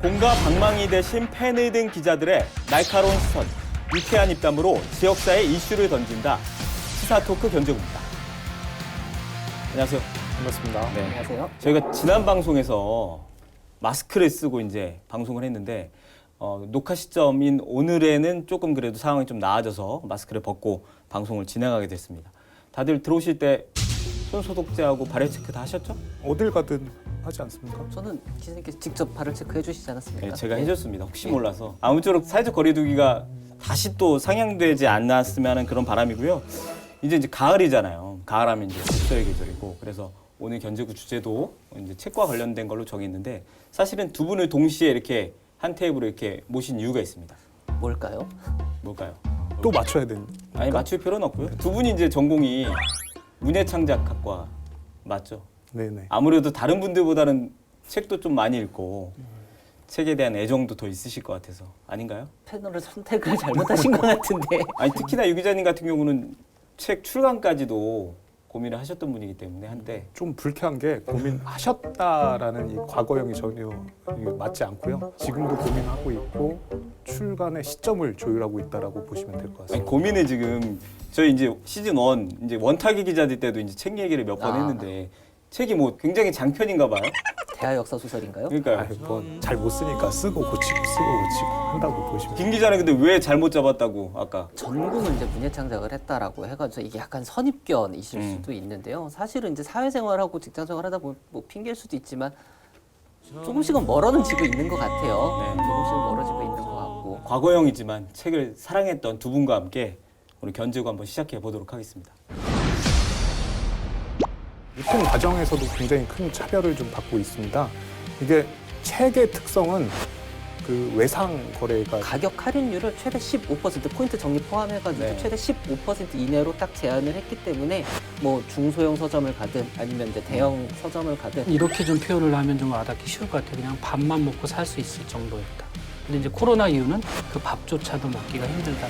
공과 방망이 대신 펜을 든 기자들의 날카로운 시선, 유쾌한 입담으로 지역사회 이슈를 던진다. 시사토크 견제구입니다. 안녕하세요. 반갑습니다. 네. 안녕하세요. 저희가 지난 방송에서 마스크를 쓰고 이제 방송을 했는데 녹화 시점인 오늘에는 조금 그래도 상황이 좀 나아져서 마스크를 벗고 방송을 진행하게 됐습니다. 다들 들어오실 때 손 소독제하고 발열 체크 다 하셨죠? 어딜 가든 하지 않습니까? 저는 기자님께서 직접 발을 체크해 주시지 않았습니까? 네, 제가 해줬습니다. 혹시 몰라서. 아무쪼록 사회적 거리두기가 다시 또 상향되지 않았으면 하는 그런 바람이고요. 이제 가을이잖아요. 가을하면 이제 독서의 계절이고, 그래서 오늘 견제구 주제도 이제 책과 관련된 걸로 정했는데, 사실은 두 분을 동시에 이렇게 한 테이블에 이렇게 모신 이유가 있습니다. 뭘까요? 뭘까요? 또 맞춰야 되는. 아니, 맞출 필요는 없고요. 두 분이 이제 전공이 문예창작학과 맞죠? 네네. 아무래도 다른 분들보다는 책도 좀 많이 읽고 책에 대한 애정도 더 있으실 것 같아서 아닌가요? 패널을 선택을 잘못하신 것 같은데. 아니 특히나 유 기자님 같은 경우는 책 출간까지도 고민을 하셨던 분이기 때문에 한때 좀 불쾌한 게 고민하셨다라는 이 과거형이 전혀 맞지 않고요. 지금도 고민하고 있고 출간의 시점을 조율하고 있다라고 보시면 될 것 아니, 같습니다. 고민을 지금 저희 이제 시즌 1 이제 원탁의 기자들 때도 이제 책 얘기를 몇 번 했는데 책이 뭐 굉장히 장편인가 봐요. 대하 역사 소설인가요? 그러니까요. 뭐잘 못 쓰니까 쓰고 고치고 한다고 보시면. 김 기자는 근데 왜 잘못 잡았다고 아까? 전공을 이제 문예창작을 했다라고 해가지고 이게 약간 선입견이실 수도 있는데요. 사실은 이제 사회생활하고 직장생활하다 보면 뭐 핑계일 수도 있지만 조금씩은 멀어지고 있는 것 같아요. 네. 조금씩은 멀어지고 있는 것 같고. 과거형이지만 책을 사랑했던 두 분과 함께 오늘 견제구 한번 시작해 보도록 하겠습니다. 유통 과정에서도 굉장히 큰 차별을 좀 받고 있습니다. 이게 책의 특성은 그 외상 거래가 가격 할인율을 최대 15% 포인트 적립 포함해가지고 네. 최대 15% 이내로 딱 제한을 했기 때문에 뭐 중소형 서점을 가든 아니면 이제 대형 서점을 가든 이렇게 좀 표현을 하면 좀 와닿기 쉬울 것 같아요. 그냥 밥만 먹고 살 수 있을 정도였다. 근데 이제 코로나 이후는 그 밥조차도 먹기가 힘들다.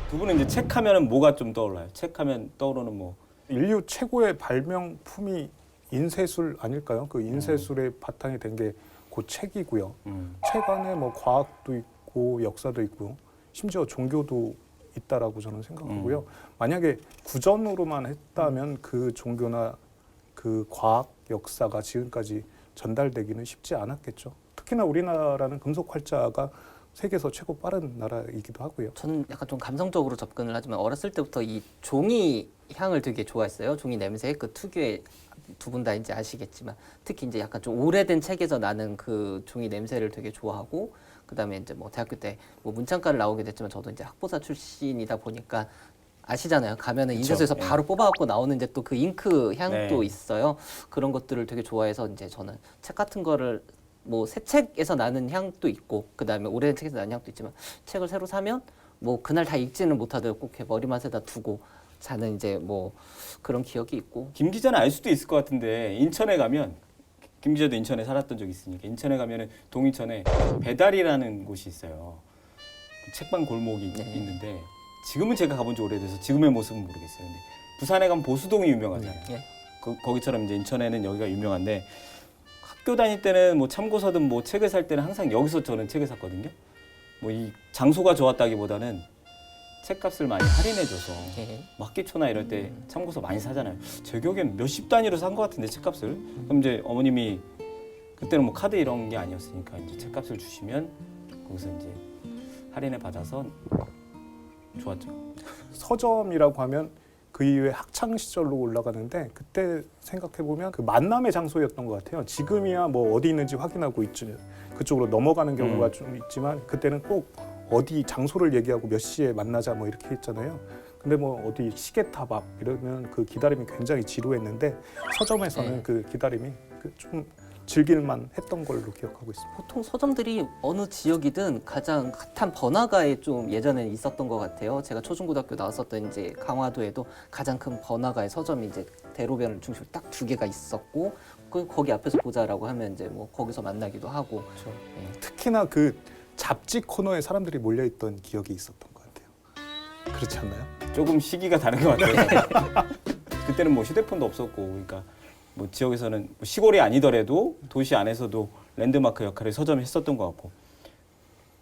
두 분은 이제 책 하면은 뭐가 좀 떠올라요? 책 하면 떠오르는 뭐 인류 최고의 발명품이 인쇄술 아닐까요? 그 인쇄술의 바탕이 된 게 그 책이고요. 책 안에 뭐 과학도 있고 역사도 있고 심지어 종교도 있다라고 저는 생각하고요. 만약에 구전으로만 했다면 그 종교나 그 과학 역사가 지금까지 전달되기는 쉽지 않았겠죠. 특히나 우리나라는 금속 활자가 세계에서 최고 빠른 나라이기도 하고요. 저는 약간 좀 감성적으로 접근을 하지만 어렸을 때부터 이 종이 향을 되게 좋아했어요. 종이 냄새 그 특유의 두 분 다 이제 아시겠지만 특히 이제 약간 좀 오래된 책에서 나는 그 종이 냄새를 되게 좋아하고 그다음에 이제 뭐 대학교 때 뭐 문창과를 나오게 됐지만 저도 이제 학보사 출신이다 보니까 아시잖아요. 가면은 인쇄소에서 네. 바로 뽑아갖고 나오는 이제 또 그 잉크 향도 네. 있어요. 그런 것들을 되게 좋아해서 이제 저는 책 같은 거를 뭐 새 책에서 나는 향도 있고 그다음에 오래된 책에서 나는 향도 있지만 책을 새로 사면 뭐 그날 다 읽지는 못하더라도 꼭 이렇게 머리맡에다 두고 자는 이제 뭐 그런 기억이 있고 김 기자는 알 수도 있을 것 같은데 인천에 가면 김 기자도 인천에 살았던 적이 있으니까 인천에 가면은 동인천에 배달이라는 곳이 있어요. 책방 골목이 네. 있는데 지금은 제가 가본 지 오래돼서 지금의 모습은 모르겠어요. 근데 부산에 가면 보수동이 유명하잖아요. 예. 거기처럼 이제 인천에는 여기가 유명한데 학교 다닐 때는 뭐 참고서든 뭐 책을 살 때는 항상 여기서 저는 책을 샀거든요. 뭐 이 장소가 좋았다기보다는 책값을 많이 할인해줘서 예. 뭐 학기초나 이럴 때 참고서 많이 사잖아요. 제 기억엔 몇십 단위로 산 것 같은데 책값을. 그럼 이제 어머님이 그때는 뭐 카드 이런 게 아니었으니까 이제 책값을 주시면 거기서 이제 할인을 받아서 좋았죠. 서점이라고 하면 그 이후에 학창 시절로 올라가는데 그때 생각해 보면 그 만남의 장소였던 것 같아요. 지금이야 뭐 어디 있는지 확인하고 있죠. 그쪽으로 넘어가는 경우가 좀 있지만 그때는 꼭 어디 장소를 얘기하고 몇 시에 만나자 뭐 이렇게 했잖아요. 근데 뭐 어디 시계탑 앞 이러면 그 기다림이 굉장히 지루했는데 서점에서는 네. 그 기다림이 좀 즐길만 했던 걸로 기억하고 있습니다. 보통 서점들이 어느 지역이든 가장 핫한 번화가에 좀 예전에 있었던 것 같아요. 제가 초중고등학교 나왔었던 이제 강화도에도 가장 큰 번화가의 서점이 이제 대로변을 중심으로 딱 2개가 있었고 거기 앞에서 보자라고 하면 이제 뭐 거기서 만나기도 하고 그렇죠. 예. 특히나 그 잡지 코너에 사람들이 몰려있던 기억이 있었던 것 같아요. 그렇지 않나요? 조금 시기가 다른 것 같아요. 그때는 뭐 휴대폰도 없었고, 그러니까 뭐 지역에서는 뭐 시골이 아니더라도 도시 안에서도 랜드마크 역할을 서점이 했었던 것 같고.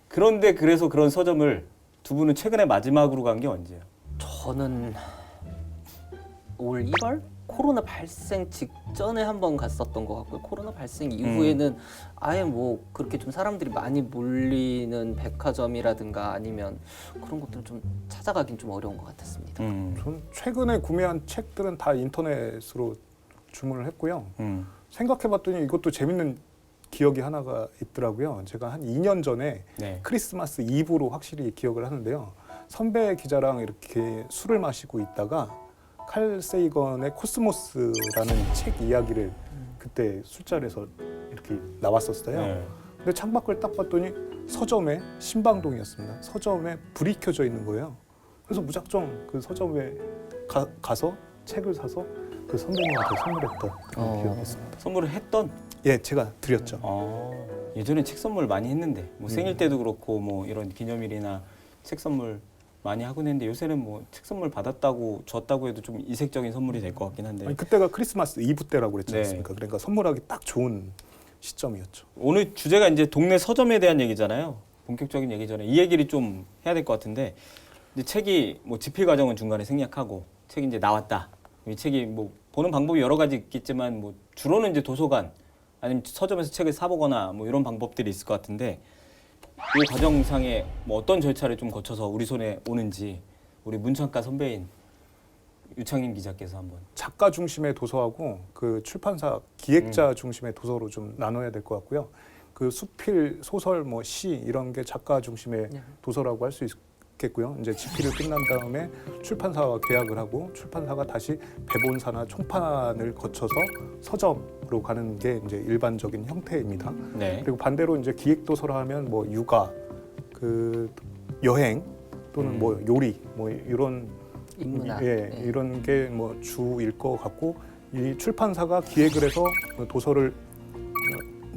그런데 그래서 그런 서점을 두 분은 최근에 마지막으로 간 게 언제예요? 저는 올 1월 코로나 발생 직전에 한번 갔었던 것 같고요. 코로나 발생 이후에는 아예 뭐 그렇게 좀 사람들이 많이 몰리는 백화점이라든가 아니면 그런 것들을 좀 찾아가긴 좀 어려운 것 같았습니다. 전 최근에 구매한 책들은 다 인터넷으로 주문을 했고요. 생각해봤더니 이것도 재밌는 기억이 하나가 있더라고요. 제가 한 2년 전에 네. 크리스마스 이브로 확실히 기억을 하는데요. 선배 기자랑 이렇게 술을 마시고 있다가 칼 세이건의 코스모스라는 책 이야기를 그때 술자리에서 이렇게 나왔었어요. 네. 근데 창밖을 딱 봤더니 서점에 신방동이었습니다. 서점에 불이 켜져 있는 거예요. 그래서 무작정 그 서점에 가서 책을 사서 그 선배님한테 선물했던 그런 기억이 있습니다. 선물을 했던? 예, 제가 드렸죠. 예전에 책 선물 많이 했는데 뭐 생일 때도 그렇고 뭐 이런 기념일이나 책 선물 많이 하곤 했는데 요새는 뭐 책 선물 받았다고 줬다고 해도 좀 이색적인 선물이 될 것 같긴 한데. 아니, 그때가 크리스마스 이브 때라고 그랬지 네. 않습니까? 그러니까 선물하기 딱 좋은 시점이었죠. 오늘 주제가 이제 동네 서점에 대한 얘기잖아요. 본격적인 얘기 전에 이 얘기를 좀 해야 될 것 같은데, 이제 책이 뭐 집필 과정은 중간에 생략하고 책이 이제 나왔다. 이 책이 뭐 보는 방법이 여러 가지 있겠지만 뭐 주로는 이제 도서관 아니면 서점에서 책을 사보거나 뭐 이런 방법들이 있을 것 같은데, 이 과정상에 뭐 어떤 절차를 좀 거쳐서 우리 손에 오는지 우리 문창가 선배인 유창림 기자께서 한번. 작가 중심의 도서하고 그 출판사 기획자 중심의 도서로 좀 나눠야 될 것 같고요. 그 수필, 소설, 뭐 시 이런 게 작가 중심의 도서라고 할 수 있겠고요. 이제 집필을 끝난 다음에 출판사와 계약을 하고 출판사가 다시 배본사나 총판을 거쳐서 서점으로 가는 게 이제 일반적인 형태입니다. 네. 그리고 반대로 이제 기획 도서라 하면 뭐 육아, 그 여행 또는 뭐 요리, 뭐 이런 인문학. 예, 네. 이런 게 뭐 주일 것 같고, 이 출판사가 기획을 해서 도서를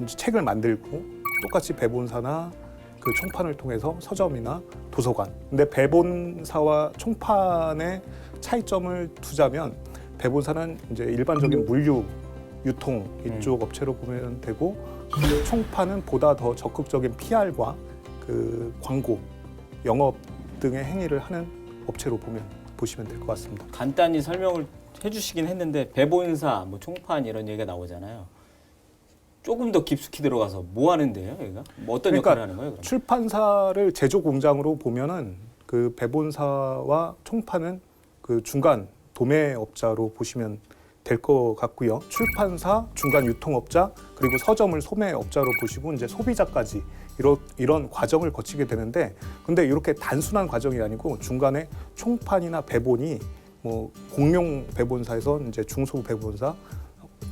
이제 책을 만들고 똑같이 배본사나 그 총판을 통해서 서점이나 도서관. 근데 배본사와 총판의 차이점을 두자면 배본사는 이제 일반적인 물류 유통 이쪽 업체로 보면 되고, 총판은 보다 더 적극적인 PR과 그 광고, 영업 등의 행위를 하는 업체로 보시면 될 것 같습니다. 간단히 설명을 해주시긴 했는데 배본사, 뭐 총판 이런 얘기가 나오잖아요. 조금 더 깊숙이 들어가서 뭐 하는데요, 여기가? 뭐 어떤 그러니까 역할을 하는 거예요? 그럼? 출판사를 제조 공장으로 보면은 그 배본사와 총판은 그 중간 도매업자로 보시면 될 것 같고요. 출판사, 중간 유통업자, 그리고 서점을 소매업자로 보시고 이제 소비자까지 이런 과정을 거치게 되는데, 근데 이렇게 단순한 과정이 아니고 중간에 총판이나 배본이 뭐 공룡 배본사에서 이제 중소 배본사,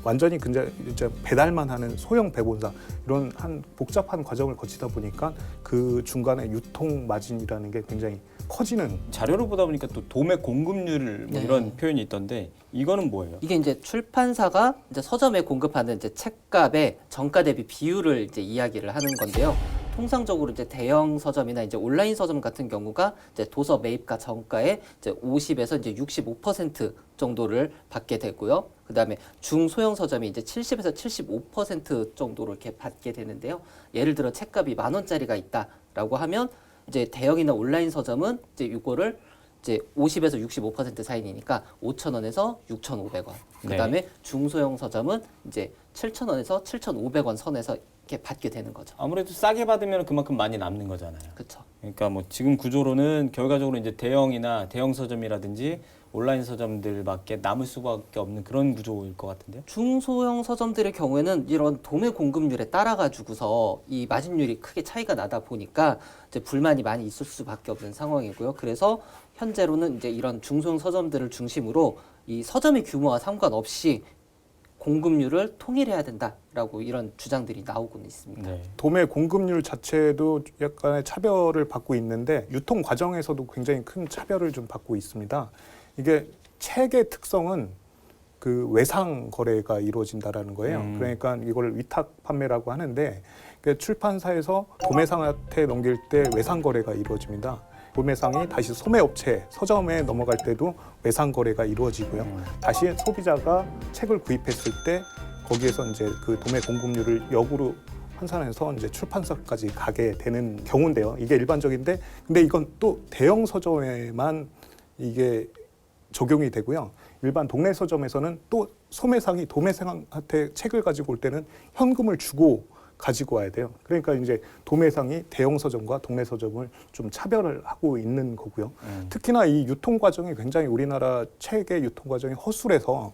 완전히 이제 배달만 하는 소형 배본사, 이런 한 복잡한 과정을 거치다 보니까 그 중간에 유통 마진이라는 게 굉장히 커지는. 자료를 보다 보니까 또 도매 공급률 뭐 네. 이런 표현이 있던데 이거는 뭐예요? 이게 이제 출판사가 이제 서점에 공급하는 이제 책값의 정가 대비 비율을 이제 이야기를 하는 건데요. 통상적으로 이제 대형 서점이나 이제 온라인 서점 같은 경우가 이제 도서 매입가 정가의 이제 50에서 이제 65% 정도를 받게 되고요. 그다음에 중소형 서점이 이제 70에서 75% 정도로 이렇게 받게 되는데요. 예를 들어 책값이 10,000원짜리가 있다라고 하면 이제 대형이나 온라인 서점은 이제 이거를 이제 50에서 65% 사이니까 5,000원에서 6,500원. 그다음에 중소형 서점은 이제 7,000원에서 7,500원 선에서 이렇게 받게 되는 거죠. 아무래도 싸게 받으면 그만큼 많이 남는 거잖아요. 그렇죠. 그러니까 뭐 지금 구조로는 결과적으로 이제 대형이나 대형 서점이라든지 온라인 서점들밖에 남을 수밖에 없는 그런 구조일 것 같은데요. 중소형 서점들의 경우에는 이런 도매 공급률에 따라 가지고서 이 마진율이 크게 차이가 나다 보니까 이제 불만이 많이 있을 수밖에 없는 상황이고요. 그래서 현재로는 이제 이런 중소형 서점들을 중심으로 이 서점의 규모와 상관없이 공급률을 통일해야 된다라고 이런 주장들이 나오고는 있습니다. 네. 도매 공급률 자체도 약간의 차별을 받고 있는데 유통 과정에서도 굉장히 큰 차별을 좀 받고 있습니다. 이게 책의 특성은 그 외상 거래가 이루어진다라는 거예요. 그러니까 이걸 위탁 판매라고 하는데, 출판사에서 도매상한테 넘길 때 외상 거래가 이루어집니다. 도매상이 다시 소매업체, 서점에 넘어갈 때도 외상 거래가 이루어지고요. 다시 소비자가 책을 구입했을 때 거기에서 이제 그 도매 공급률을 역으로 환산해서 이제 출판사까지 가게 되는 경우인데요. 이게 일반적인데, 근데 이건 또 대형 서점에만 이게 적용이 되고요. 일반 동네 서점에서는 또 소매상이 도매상한테 책을 가지고 올 때는 현금을 주고 가지고 와야 돼요. 그러니까 이제 도매상이 대형 서점과 동네 서점을 좀 차별을 하고 있는 거고요. 특히나 이 유통 과정이 굉장히 우리나라 책의 유통 과정이 허술해서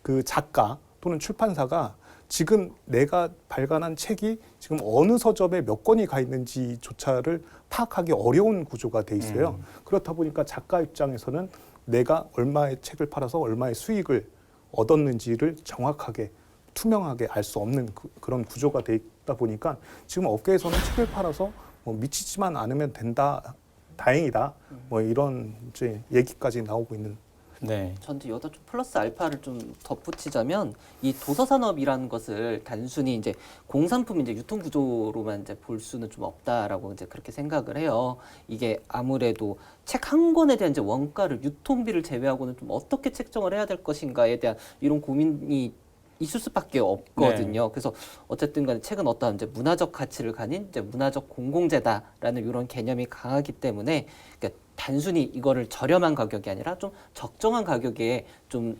그 작가 또는 출판사가 지금 내가 발간한 책이 지금 어느 서점에 몇 권이 가 있는지조차를 파악하기 어려운 구조가 돼 있어요. 그렇다 보니까 작가 입장에서는 내가 얼마의 책을 팔아서 얼마의 수익을 얻었는지를 정확하게 투명하게 알 수 없는 그런 구조가 돼 있다 보니까 지금 업계에서는 책을 팔아서 뭐 미치지만 않으면 된다, 다행이다, 뭐 이런 이제 얘기까지 나오고 있는. 네. 전도 여기다 좀 플러스 알파를 좀 덧붙이자면 이 도서 산업이라는 것을 단순히 이제 공산품 이제 유통 구조로만 이제 볼 수는 좀 없다라고 이제 그렇게 생각을 해요. 이게 아무래도 책 한 권에 대한 이제 원가를 유통비를 제외하고는 좀 어떻게 책정을 해야 될 것인가에 대한 이런 고민이 있을 수밖에 없거든요. 네. 그래서 어쨌든 간에 책은 어떤 이제 문화적 가치를 가진 이제 문화적 공공재다라는 이런 개념이 강하기 때문에 그러니까 단순히 이거를 저렴한 가격이 아니라 좀 적정한 가격에 좀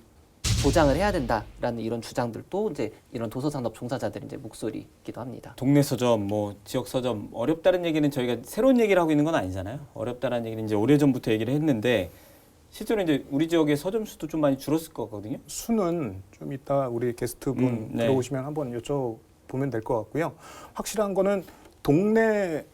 보장을 해야 된다라는 이런 주장들도 이제 이런 도서산업 종사자들의 이제 목소리이기도 합니다. 동네 서점, 뭐 지역 서점 어렵다는 얘기는 저희가 새로운 얘기를 하고 있는 건 아니잖아요. 어렵다는 얘기는 이제 오래전부터 얘기를 했는데 실제로 이제 우리 지역의 서점 수도 좀 많이 줄었을 것 같거든요. 수는 좀 이따 우리 게스트분 네. 들어오시면 한번 여쭤보면 될 것 같고요. 확실한 거는 동네를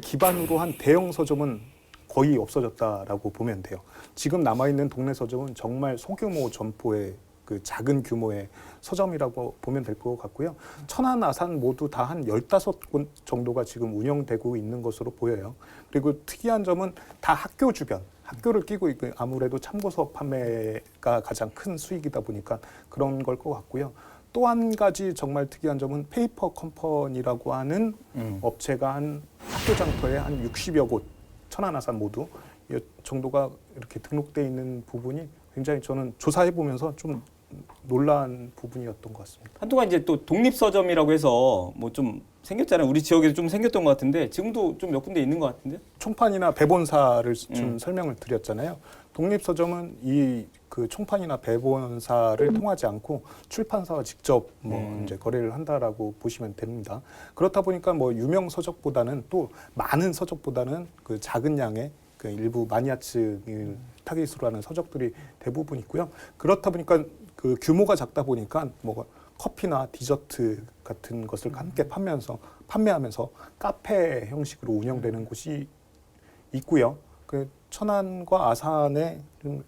기반으로 한 대형 서점은 거의 없어졌다라고 보면 돼요. 지금 남아있는 동네 서점은 정말 소규모 점포의 그 작은 규모의 서점이라고 보면 될 것 같고요. 천안, 아산 모두 다 한 15곳 정도가 지금 운영되고 있는 것으로 보여요. 그리고 특이한 점은 다 학교 주변, 학교를 끼고 있고 아무래도 참고서 판매가 가장 큰 수익이다 보니까 그런 걸 것 같고요. 또 한 가지 정말 특이한 점은 페이퍼 컴퍼니라고 하는 업체가 한 학교 장터에 한 60여 곳, 천안, 아산 모두 이 정도가 이렇게 등록돼 있는 부분이 굉장히 저는 조사해 보면서 좀 놀란 부분이었던 것 같습니다. 한동안 이제 또 독립 서점이라고 해서 뭐 좀 생겼잖아요. 우리 지역에도 좀 생겼던 것 같은데 지금도 좀 몇 군데 있는 것 같은데. 총판이나 배본사를 좀 설명을 드렸잖아요. 독립 서점은 이 그 총판이나 배본사를 통하지 않고 출판사와 직접 뭐 이제 거래를 한다라고 보시면 됩니다. 그렇다 보니까 뭐 유명 서적보다는 또 많은 서적보다는 그 작은 양의 그 일부 마니아층을 타깃으로 하는 서적들이 대부분 있고요. 그렇다 보니까 그 규모가 작다 보니까 뭐 커피나 디저트 같은 것을 함께 판매하면서 카페 형식으로 운영되는 곳이 있고요. 그 천안과 아산에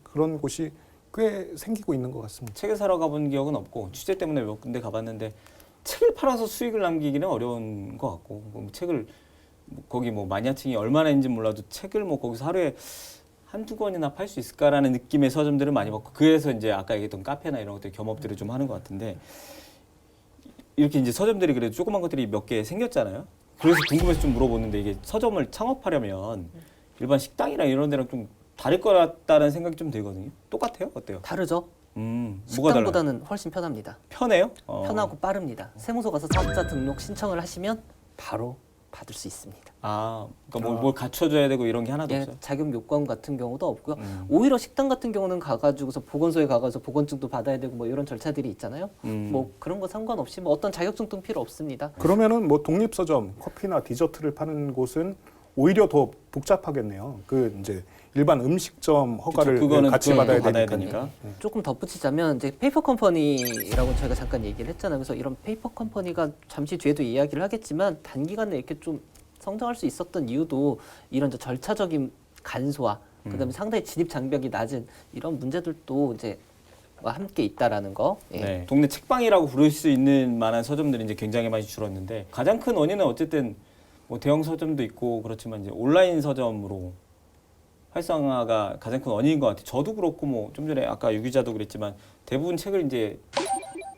그런 곳이 꽤 생기고 있는 것 같습니다. 책을 사러 가본 기억은 없고 취재 때문에 몇 군데 가봤는데 책을 팔아서 수익을 남기기는 어려운 것 같고 뭐 책을 거기 뭐 마니아층이 얼마나 있는지 몰라도 책을 뭐 거기서 하루에 한두 권이나 팔 수 있을까라는 느낌의 서점들을 많이 봤고 그래서 이제 아까 얘기했던 카페나 이런 것들 겸업들을 좀 하는 것 같은데 이렇게 이제 서점들이 그래도 조그만 것들이 몇 개 생겼잖아요. 그래서 궁금해서 좀 물어보는데 이게 서점을 창업하려면 일반 식당이나 이런 데랑 좀 다를 것 같다는 생각이 좀 들거든요. 똑같아요? 어때요? 다르죠? 뭐가 달라요? 식당보다는 훨씬 편합니다. 편해요? 편하고 빠릅니다. 세무서 가서 사업자 등록 신청을 하시면 바로 받을 수 있습니다. 아, 그러니까 뭘 갖춰줘야 되고 이런 게 하나도 예, 없어요? 자격 요건 같은 경우도 없고요. 오히려 식당 같은 경우는 가가지고서 보건소에 가가서 보건증도 받아야 되고 뭐 이런 절차들이 있잖아요. 뭐 그런 거 상관없이 뭐 어떤 자격증도 필요 없습니다. 그러면은 뭐 독립 서점, 커피나 디저트를 파는 곳은 오히려 더 복잡하겠네요. 그 이제 일반 음식점 허가를 그거는 같이 그걸 받아야 또 되니까. 조금 덧붙이자면 이제 페이퍼 컴퍼니라고 저희가 잠깐 얘기를 했잖아요. 그래서 이런 페이퍼 컴퍼니가 잠시 뒤에도 이야기를 하겠지만 단기간에 이렇게 좀 성장할 수 있었던 이유도 이런 이제 절차적인 간소화, 그다음에 상당히 진입 장벽이 낮은 이런 문제들도 이제 함께 있다라는 거. 예. 네. 동네 책방이라고 부를 수 있는 만한 서점들이 이제 굉장히 많이 줄었는데 가장 큰 원인은 어쨌든 뭐 대형 서점도 있고 그렇지만 이제 온라인 서점으로 활성화가 가장 큰 원인인 것 같아요. 저도 그렇고 뭐 좀 전에 아까 유 기자도 그랬지만 대부분 책을 이제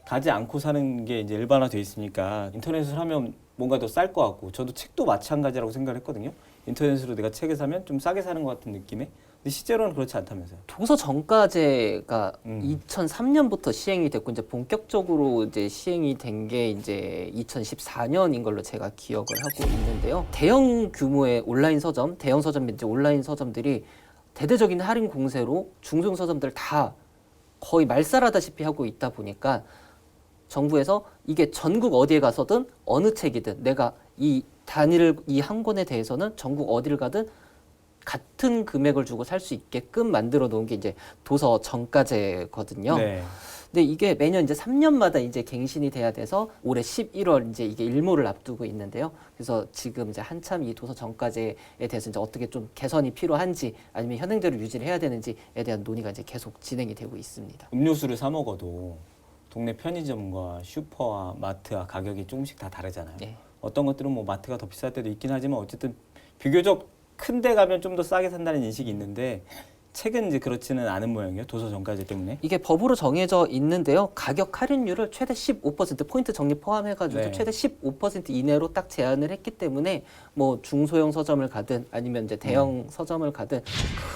가지 않고 사는 게 이제 일반화돼 있으니까 인터넷을 하면 뭔가 더 쌀 것 같고 저도 책도 마찬가지라고 생각을 했거든요. 인터넷으로 내가 책을 사면 좀 싸게 사는 것 같은 느낌에. 근데 실제로는 그렇지 않다면서요. 도서 정가제가 2003년부터 시행이 됐고 이제 본격적으로 이제 시행이 된 게 이제 2014년인 걸로 제가 기억을 하고 있는데요. 대형 규모의 온라인 서점, 대형 서점 및 이제 온라인 서점들이 대대적인 할인 공세로 중소형 서점들 다 거의 말살하다시피 하고 있다 보니까 정부에서 이게 전국 어디에 가서든 어느 책이든 내가 이 단위를 이 한 권에 대해서는 전국 어디를 가든 같은 금액을 주고 살 수 있게끔 만들어 놓은 게 이제 도서 정가제거든요. 네. 근데 이게 매년 이제 3년마다 이제 갱신이 돼야 돼서 올해 11월 이제 이게 일몰을 앞두고 있는데요. 그래서 지금 이제 한참 이 도서 정가제에 대해서 이제 어떻게 좀 개선이 필요한지 아니면 현행대로 유지를 해야 되는지에 대한 논의가 이제 계속 진행이 되고 있습니다. 음료수를 사 먹어도 동네 편의점과 슈퍼와 마트와 가격이 조금씩 다 다르잖아요. 네. 어떤 것들은 뭐 마트가 더 비쌀 때도 있긴 하지만 어쨌든 비교적 큰 데 가면 좀 더 싸게 산다는 인식이 있는데 책은 이제 그렇지는 않은 모양이에요. 도서 정가제 때문에. 이게 법으로 정해져 있는데요. 가격 할인율을 최대 15% 포인트 적립 포함해가지고 네. 최대 15% 이내로 딱 제한을 했기 때문에 뭐 중소형 서점을 가든 아니면 이제 대형 서점을 가든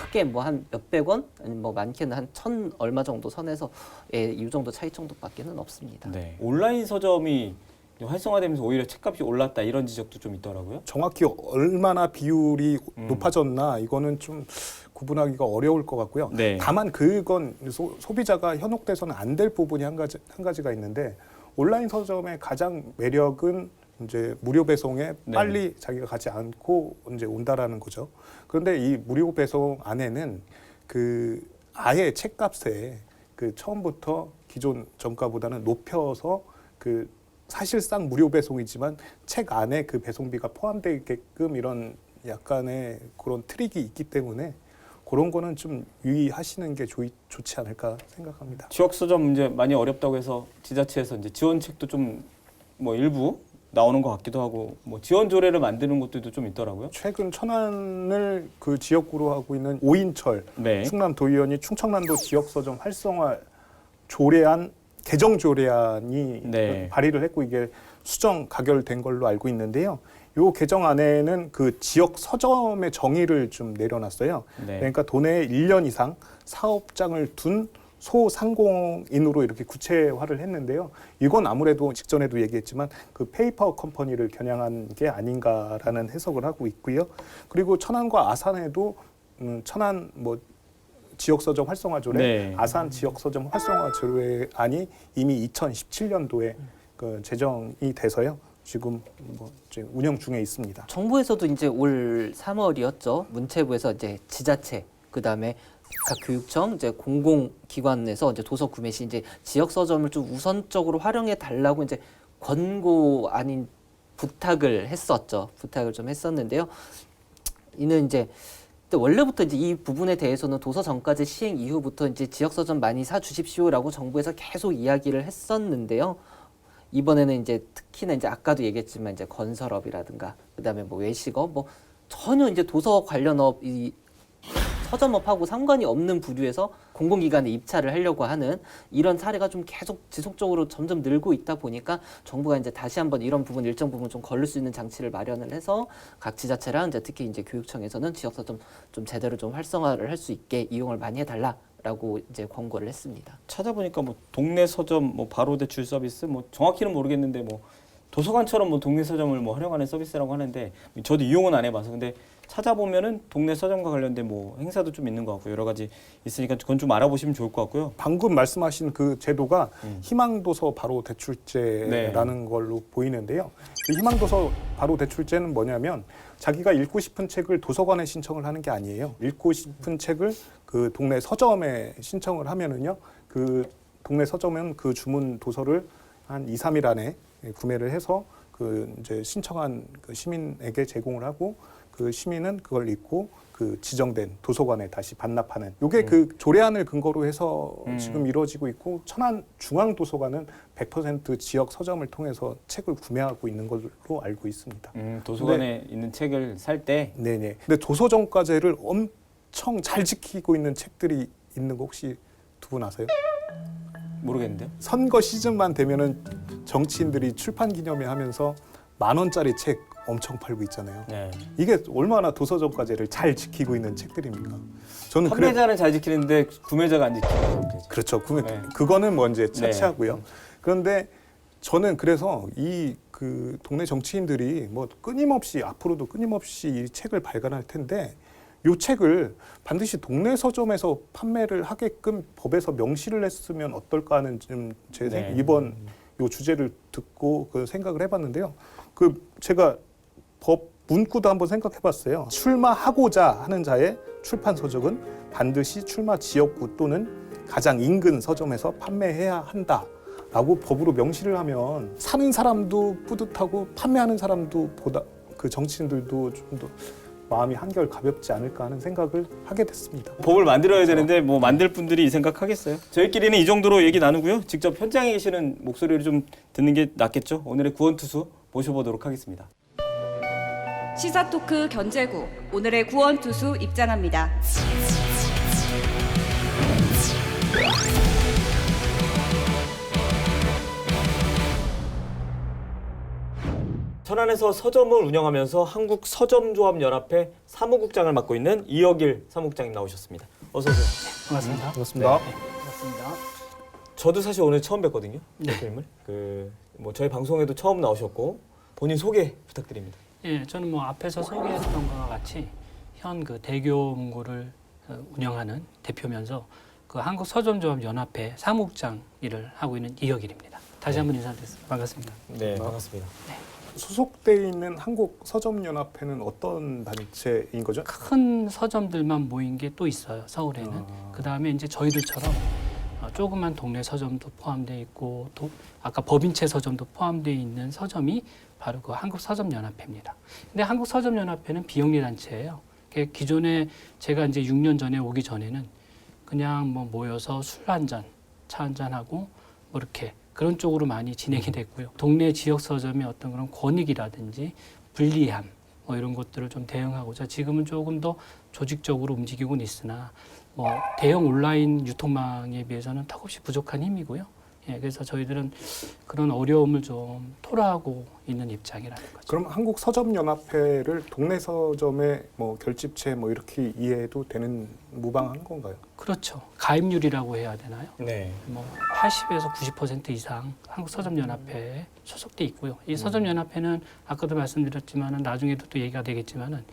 크게 뭐 한 몇백 원 아니면 뭐 많게는 한 1,000 얼마 정도 선에서 이 정도 차이 정도밖에는 없습니다. 네. 온라인 서점이 활성화되면서 오히려 책값이 올랐다 이런 지적도 좀 있더라고요. 정확히 얼마나 비율이 높아졌나 이거는 좀 구분하기가 어려울 것 같고요. 네. 다만 그건 소비자가 현혹돼서는 안 될 부분이 한 가지가 있는데 온라인 서점의 가장 매력은 이제 무료 배송에 네. 빨리 자기가 가지 않고 이제 온다라는 거죠. 그런데 이 무료 배송 안에는 그 아예 책값에 그 처음부터 기존 정가보다는 높여서 그 사실상 무료 배송이지만 책 안에 그 배송비가 포함되게끔 이런 약간의 그런 트릭이 있기 때문에 그런 거는 좀 유의하시는 게 좋지 않을까 생각합니다. 지역 서점 문제 많이 어렵다고 해서 지자체에서 이제 지원책도 좀 뭐 일부 나오는 것 같기도 하고 뭐 지원 조례를 만드는 것들도 좀 있더라고요. 최근 천안을 그 지역구로 하고 있는 오인철 네. 충남도의원이 충청남도 지역 서점 활성화 조례안 개정 조례안이 네. 발의를 했고 이게 수정 가결된 걸로 알고 있는데요. 이 개정안에는 그 지역 서점의 정의를 좀 내려놨어요. 네. 그러니까 도내에 1년 이상 사업장을 둔 소상공인으로 이렇게 구체화를 했는데요. 이건 아무래도 직전에도 얘기했지만 그 페이퍼 컴퍼니를 겨냥한 게 아닌가라는 해석을 하고 있고요. 그리고 천안과 아산에도 천안 뭐 지역 서점 활성화 조례, 네. 아산 지역 서점 활성화 조례안이 이미 2017년도에 그 제정이 돼서요. 지금 뭐 이제 운영 중에 있습니다. 정부에서도 이제 올 3월이었죠. 문체부에서 이제 지자체 그다음에 각 교육청 이제 공공기관에서 이제 도서 구매 시 이제 지역 서점을 좀 우선적으로 활용해 달라고 이제 권고 아닌 부탁을 했었죠. 부탁을 좀 했었는데요. 이는 이제 근데 원래부터 이제 이 부분에 대해서는 도서 정가제 시행 이후부터 이제 지역 서점 많이 사 주십시오라고 정부에서 계속 이야기를 했었는데요. 이번에는 이제 특히나 이제 아까도 얘기했지만 이제 건설업이라든가 그다음에 뭐 외식업 뭐 전혀 이제 도서 관련업 이 서점업하고 상관이 없는 부류에서 공공기관에 입찰을 하려고 하는 이런 사례가 좀 계속 지속적으로 점점 늘고 있다 보니까 정부가 이제 다시 한번 이런 부분 일정 부분 좀 걸릴 수 있는 장치를 마련을 해서 각 지자체랑 이제 특히 이제 교육청에서는 지역 서점 좀 제대로 좀 활성화를 할 수 있게 이용을 많이 해달라라고 이제 권고를 했습니다. 찾아보니까 뭐 동네 서점 뭐 바로 대출 서비스 뭐 정확히는 모르겠는데 뭐 도서관처럼 뭐 동네 서점을 뭐 활용하는 서비스라고 하는데 저도 이용은 안 해봐서 근데 찾아보면은 동네 서점과 관련된 뭐 행사도 좀 있는 것 같고 여러 가지 있으니까 그건 좀 알아보시면 좋을 것 같고요. 방금 말씀하신 그 제도가 희망도서 바로 대출제라는 네. 걸로 보이는데요. 이 희망도서 바로 대출제는 뭐냐면 자기가 읽고 싶은 책을 도서관에 신청을 하는 게 아니에요. 읽고 싶은 책을 그 동네 서점에 신청을 하면은요. 그 동네 서점은 그 주문 도서를 한 2, 3일 안에 구매를 해서 그 이제 신청한 그 시민에게 제공을 하고 그 시민은 그걸 읽고 그 지정된 도서관에 다시 반납하는 이게 그 조례안을 근거로 해서 지금 이루어지고 있고 천안 중앙도서관은 100% 지역 서점을 통해서 책을 구매하고 있는 걸로 알고 있습니다. 도서관에 있는 책을 살 때 네네. 근데 도서정가제를 엄청 잘 지키고 있는 책들이 있는 거 혹시 두 분 아세요? 모르겠는데요. 선거 시즌만 되면은 정치인들이 출판 기념회 하면서 10,000원짜리 책 엄청 팔고 있잖아요. 네. 이게 얼마나 도서정가제를 잘 지키고 있는 책들입니까? 저는 판매자는 잘 지키는데 구매자가 안 지키는 문제죠. 그렇죠. 네. 그거는 뭐 이제 네. 차치하고요. 그런데 저는 그래서 이 그 동네 정치인들이 뭐 끊임없이 앞으로도 끊임없이 이 책을 발간할 텐데 이 책을 반드시 동네 서점에서 판매를 하게끔 법에서 명시를 했으면 어떨까 하는 좀 제 네. 이번 요 주제를 듣고 그 생각을 해봤는데요. 그 제가 법 문구도 한번 생각해봤어요. 출마하고자 하는 자의 출판 서적은 반드시 출마 지역구 또는 가장 인근 서점에서 판매해야 한다라고 법으로 명시를 하면 사는 사람도 뿌듯하고 판매하는 사람도 보다 그 정치인들도 좀 더 마음이 한결 가볍지 않을까 하는 생각을 하게 됐습니다. 법을 만들어야 되는데 뭐 만들 분들이 이 생각하겠어요? 저희끼리는 이 정도로 얘기 나누고요. 직접 현장에 계시는 목소리를 좀 듣는 게 낫겠죠. 오늘의 구원투수 모셔보도록 하겠습니다. 시사토크 견제구 오늘의 구원투수 입장합니다. 천안에서 서점을 운영하면서 한국서점조합연합회 사무국장을 맡고 있는 이혁일 사무국장님 나오셨습니다. 어서 오세요. 반갑습니다. 반갑습니다. 반갑습니다. 저도 사실 오늘 처음 뵀거든요. 네. 대표님을. 뭐 저희 방송에도 처음 나오셨고 본인 소개 부탁드립니다. 예, 저는 뭐 앞에서 소개했던 것과 같이 현 그 대교 문고를 운영하는 대표면서 그 한국서점조합연합회 사무국장 일을 하고 있는 이혁일입니다. 다시 한번 인사드리겠습니다. 반갑습니다. 네, 반갑습니다. 소속돼 있는 한국 서점연합회는 어떤 단체인 거죠? 큰 서점들만 모인 게 또 있어요. 서울에는. 그 다음에 이제 저희들처럼 조그만 동네 서점도 포함되어 있고 또 아까 법인체 서점도 포함되어 있는 서점이 바로 그 한국서점연합회입니다. 근데 한국서점연합회는 비영리 단체예요. 기존에 제가 이제 6년 전에 오기 전에는 그냥 뭐 모여서 술 한 잔, 차 한 잔 하고 뭐 이렇게 그런 쪽으로 많이 진행이 됐고요. 동네 지역 서점의 어떤 그런 권익이라든지 불리함 뭐 이런 것들을 좀 대응하고자 지금은 조금 더 조직적으로 움직이고는 있으나 뭐 대형 온라인 유통망에 비해서는 턱없이 부족한 힘이고요. 예, 그래서 저희들은 그런 어려움을 좀 토로하고 있는 입장이라는 거죠. 그럼 한국 서점연합회를 동네 서점의 뭐 결집체 뭐 이렇게 이해해도 되는 무방한 건가요? 그렇죠. 가입률이라고 해야 되나요? 네. 뭐 80에서 90% 이상 한국 서점연합회에 소속돼 있고요. 이 서점연합회는 아까도 말씀드렸지만은 나중에도 또 얘기가 되겠지만은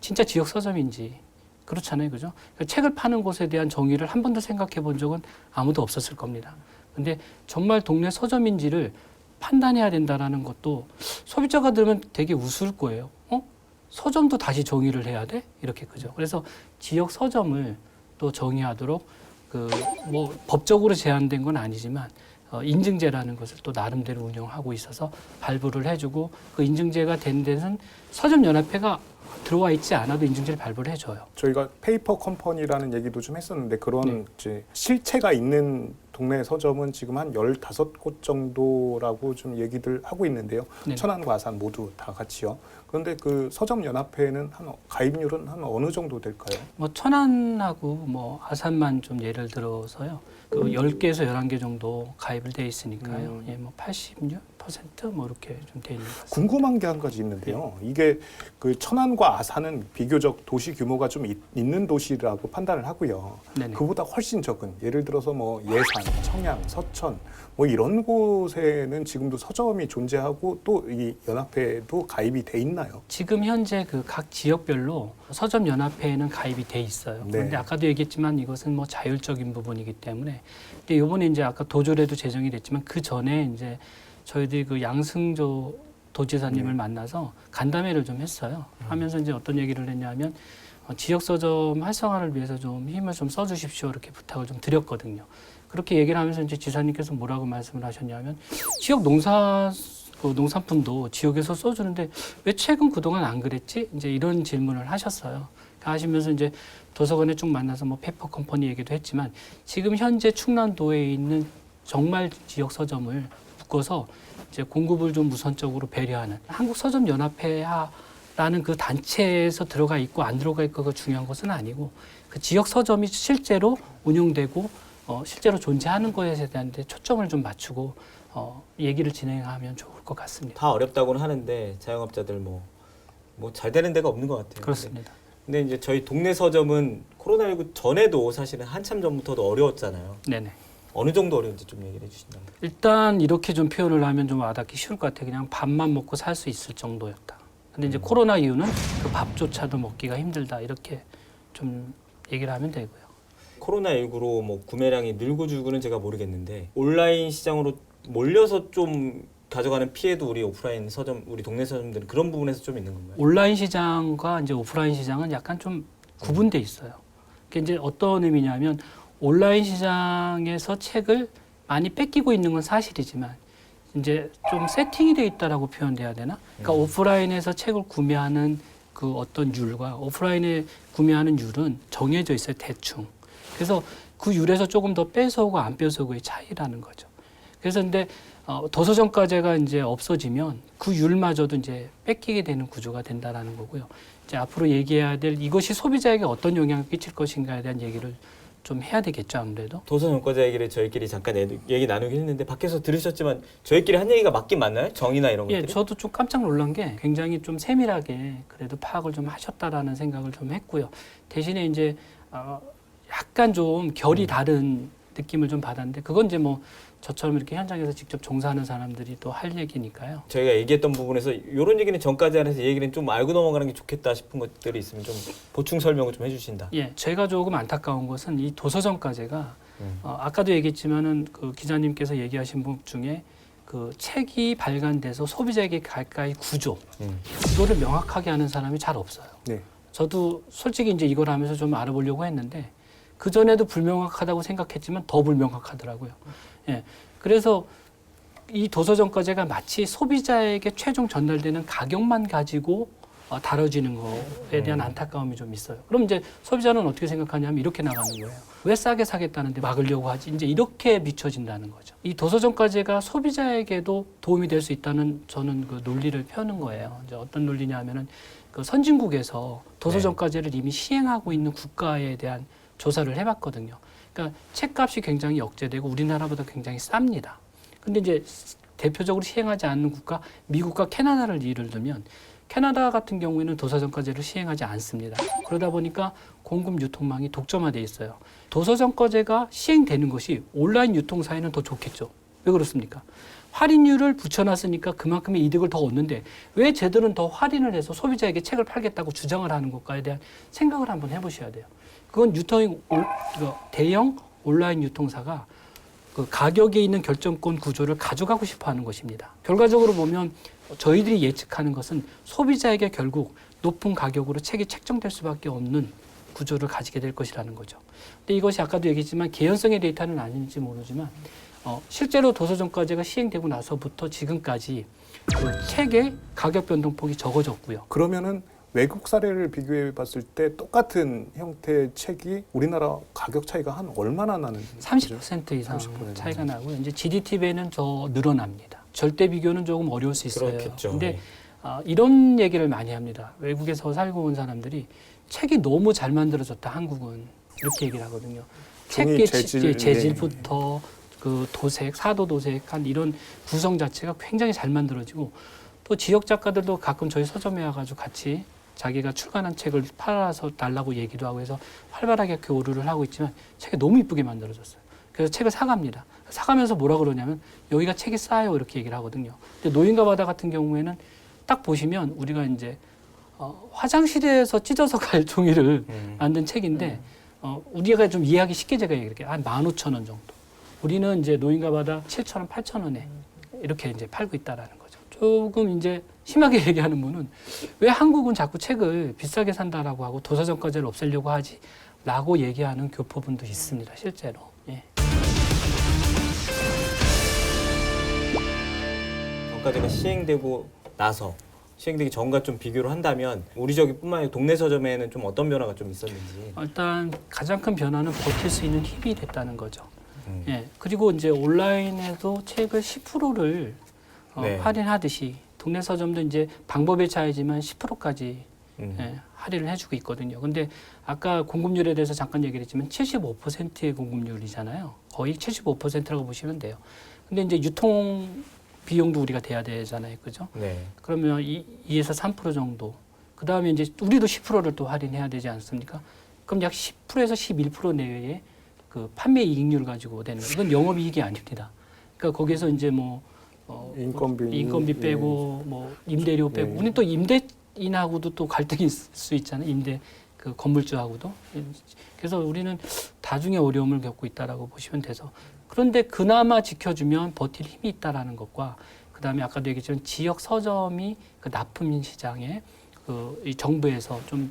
진짜 지역 서점인지 그렇잖아요, 그죠? 그러니까 책을 파는 곳에 대한 정의를 한 번도 생각해 본 적은 아무도 없었을 겁니다. 근데 정말 동네 서점인지를 판단해야 된다라는 것도 소비자가 들으면 되게 우스울 거예요. 서점도 다시 정의를 해야 돼? 이렇게 그죠? 그래서 지역 서점을 또 정의하도록 그 뭐 법적으로 제한된 건 아니지만 인증제라는 것을 또 나름대로 운영하고 있어서 발부를 해주고 그 인증제가 된 데는 서점연합회가 들어와 있지 않아도 인증제를 발부를 해줘요. 저희가 페이퍼 컴퍼니라는 얘기도 좀 했었는데 그런 네. 이제 실체가 있는 동네 서점은 지금 한 15곳 정도라고 좀 얘기들 하고 있는데요. 네. 천안과 아산 모두 다 같이요. 그런데 그 서점연합회는 가입률은 한 어느 정도 될까요? 뭐 천안하고 뭐 아산만 좀 예를 들어서요. 그 10개에서 11개 정도 가입을 돼 있으니까요. 예, 뭐 86%뭐 이렇게 좀 돼 있는 것 같습니다. 궁금한 게 한 가지 있는데요. 이게 그 천안과 아산은 비교적 도시 규모가 좀 있는 도시라고 판단을 하고요. 네네. 그보다 훨씬 적은 예를 들어서 뭐 예산, 청양, 서천 뭐 이런 곳에는 지금도 서점이 존재하고 또 이 연합회도 가입이 돼 있나요? 지금 현재 그 각 지역별로 서점 연합회에는 가입이 돼 있어요. 네. 그런데 아까도 얘기했지만 이것은 뭐 자율적인 부분이기 때문에. 근데 이번에 이제 아까 도조례도 제정이 됐지만 그 전에 이제 저희들이 그 양승조 도지사님을 만나서 간담회를 좀 했어요. 하면서 이제 어떤 얘기를 했냐면 지역 서점 활성화를 위해서 좀 힘을 좀 써주십시오 이렇게 부탁을 좀 드렸거든요. 그렇게 얘기를 하면서 이제 지사님께서 뭐라고 말씀을 하셨냐면 지역 농산품도 지역에서 써주는데 왜 최근 그동안 안 그랬지? 이제 이런 질문을 하셨어요. 하시면서 이제 도서관에 쭉 만나서 뭐 페이퍼 컴퍼니 얘기도 했지만 지금 현재 충남도에 있는 정말 지역 서점을 묶어서 이제 공급을 좀 우선적으로 배려하는 한국 서점 연합회라는 그 단체에서 들어가 있고 안 들어가 있고가 중요한 것은 아니고 그 지역 서점이 실제로 운영되고 실제로 존재하는 것에 대한 데 초점을 좀 맞추고 얘기를 진행하면 좋을 것 같습니다. 다 어렵다고는 하는데 자영업자들 뭐 뭐 잘 되는 데가 없는 것 같아요. 그렇습니다. 근데 이제 저희 동네 서점은 코로나19 전에도 사실은 한참 전부터도 어려웠잖아요. 네네. 어느 정도 어려운지 좀 얘기를 해주신다면. 일단 이렇게 좀 표현을 하면 좀 와닿기 쉬울 것 같아요. 그냥 밥만 먹고 살 수 있을 정도였다. 근데 이제 코로나 이후는 그 밥조차도 먹기가 힘들다. 이렇게 좀 얘기를 하면 되고요. 코로나19로 뭐 구매량이 늘고 줄고는 제가 모르겠는데 온라인 시장으로 몰려서 좀 가져가는 피해도 우리 오프라인 서점, 우리 동네 서점들은 그런 부분에서 좀 있는 건가요? 온라인 시장과 이제 오프라인 시장은 약간 좀 구분돼 있어요. 그게 이제 어떤 의미냐면 온라인 시장에서 책을 많이 뺏기고 있는 건 사실이지만 이제 좀 세팅이 돼 있다라고 표현돼야 되나? 그러니까 오프라인에서 책을 구매하는 그 어떤 율과 오프라인에 구매하는 율은 정해져 있어요, 대충. 그래서 그 율에서 조금 더 뺏어오고 안 뺏어오고의 차이라는 거죠. 그래서 근데 도서정가제가 이제 없어지면 그 율마저도 이제 뺏기게 되는 구조가 된다라는 거고요. 이제 앞으로 얘기해야 될 이것이 소비자에게 어떤 영향을 끼칠 것인가에 대한 얘기를 좀 해야 되겠죠, 아무래도. 도서정가제 얘기를 저희끼리 잠깐 얘기 나누긴 했는데 밖에서 들으셨지만 저희끼리 한 얘기가 맞긴 맞나요? 정의나 이런 예, 것들이? 저도 좀 깜짝 놀란 게 굉장히 좀 세밀하게 그래도 파악을 좀 하셨다라는 생각을 좀 했고요. 대신에 이제 약간 좀 결이 다른 느낌을 좀 받았는데 그건 이제 뭐 저처럼 이렇게 현장에서 직접 종사하는 사람들이 또 할 얘기니까요. 저희가 얘기했던 부분에서 이런 얘기는 전까지 안 해서 얘기는 좀 알고 넘어가는 게 좋겠다 싶은 것들이 있으면 좀 보충 설명을 좀 해주신다. 예, 제가 조금 안타까운 것은 이 도서정가제가 아까도 얘기했지만은 그 기자님께서 얘기하신 분 중에 그 책이 발간돼서 소비자에게 갈까의 구조 이거를 명확하게 하는 사람이 잘 없어요. 네. 저도 솔직히 이제 이걸 하면서 좀 알아보려고 했는데 그 전에도 불명확하다고 생각했지만 더 불명확하더라고요. 예, 그래서 이 도서정가제가 마치 소비자에게 최종 전달되는 가격만 가지고 다뤄지는 거에 대한 안타까움이 좀 있어요. 그럼 이제 소비자는 어떻게 생각하냐면 이렇게 나가는 거예요. 왜 싸게 사겠다는데 막으려고 하지? 이제 이렇게 비춰진다는 거죠. 이 도서정가제가 소비자에게도 도움이 될 수 있다는 저는 그 논리를 펴는 거예요. 이제 어떤 논리냐 하면은 그 선진국에서 도서정가제를 이미 시행하고 있는 국가에 대한 조사를 해봤거든요. 그러니까 책값이 굉장히 역제되고 우리나라보다 굉장히 쌉니다. 근데 이제 대표적으로 시행하지 않는 국가, 미국과 캐나다를 예를 들면 캐나다 같은 경우에는 도서정가제를 시행하지 않습니다. 그러다 보니까 공급 유통망이 독점화돼 있어요. 도서정가제가 시행되는 것이 온라인 유통사에는 더 좋겠죠. 왜 그렇습니까? 할인율을 붙여놨으니까 그만큼의 이득을 더 얻는데 왜 쟤들은 더 할인을 해서 소비자에게 책을 팔겠다고 주장을 하는 것까에 대한 생각을 한번 해보셔야 돼요. 그건 대형 온라인 유통사가 그 가격에 있는 결정권 구조를 가져가고 싶어 하는 것입니다. 결과적으로 보면 저희들이 예측하는 것은 소비자에게 결국 높은 가격으로 책이 책정될 수밖에 없는 구조를 가지게 될 것이라는 거죠. 근데 이것이 아까도 얘기했지만 개연성의 데이터는 아닌지 모르지만 실제로 도서정가제가 시행되고 나서부터 지금까지 그 책의 가격 변동폭이 적어졌고요. 그러면은 외국 사례를 비교해 봤을 때 똑같은 형태의 책이 우리나라 가격 차이가 한 얼마나 나는 거죠? 30% 이상 30% 차이가 나고요. 이제 GDP 배는 더 늘어납니다. 절대 비교는 조금 어려울 수 있어요. 그렇겠죠. 근데 이런 얘기를 많이 합니다. 외국에서 살고 온 사람들이 책이 너무 잘 만들어졌다. 한국은 이렇게 얘기를 하거든요. 종이 책의 재질, 재질부터 그 도색, 사도 도색한 이런 구성 자체가 굉장히 잘 만들어지고 또 지역 작가들도 가끔 저희 서점에 와가지고 같이 자기가 출간한 책을 팔아서 달라고 얘기도 하고 해서 활발하게 교류를 하고 있지만 책이 너무 이쁘게 만들어졌어요. 그래서 책을 사갑니다. 사가면서 뭐라 그러냐면 여기가 책이 싸요 이렇게 얘기를 하거든요. 근데 노인과 바다 같은 경우에는 딱 보시면 우리가 이제 화장실에서 찢어서 갈 종이를 만든 책인데 우리가 좀 이해하기 쉽게 제가 얘기할게요. 한 15,000원 정도. 우리는 이제 노인과 바다 7,000원, 8,000원에 이렇게 이제 팔고 있다라는 거죠. 조금 이제 심하게 얘기하는 분은 왜 한국은 자꾸 책을 비싸게 산다라고 하고 도서정가제를 없애려고 하지라고 얘기하는 교포분도 있습니다. 실제로. 예. 정가제가 시행되고 나서 시행되기 전과 좀 비교를 한다면 우리 저기뿐만 아니라 동네 서점에는 좀 어떤 변화가 좀 있었는지. 일단 가장 큰 변화는 버틸 수 있는 힘이 됐다는 거죠. 예. 그리고 이제 온라인에도 책을 10%를 네. 할인하듯이 동네 서점도 이제 방법의 차이지만 10%까지 예, 할인을 해주고 있거든요. 근데 아까 공급률에 대해서 잠깐 얘기를 했지만 75%의 공급률이잖아요. 거의 75%라고 보시면 돼요. 근데 이제 유통 비용도 우리가 대야 되잖아요. 그죠? 네. 그러면 2에서 3% 정도 그 다음에 이제 우리도 10%를 또 할인해야 되지 않습니까? 그럼 약 10%에서 11% 내외의 그 판매 이익률 가지고 되는 거. 이건 영업이익이 아닙니다. 그러니까 거기서 이제 뭐 인건비 빼고 뭐 임대료 빼고 예. 우리는 또 임대인하고도 또 갈등이 있을 수 있잖아요. 임대 그 건물주하고도. 그래서 우리는 다중의 어려움을 겪고 있다라고 보시면 돼서 그런데 그나마 지켜주면 버틸 힘이 있다라는 것과 그다음에 아까도 얘기했지만 지역 서점이 그 납품 시장에 이 정부에서 좀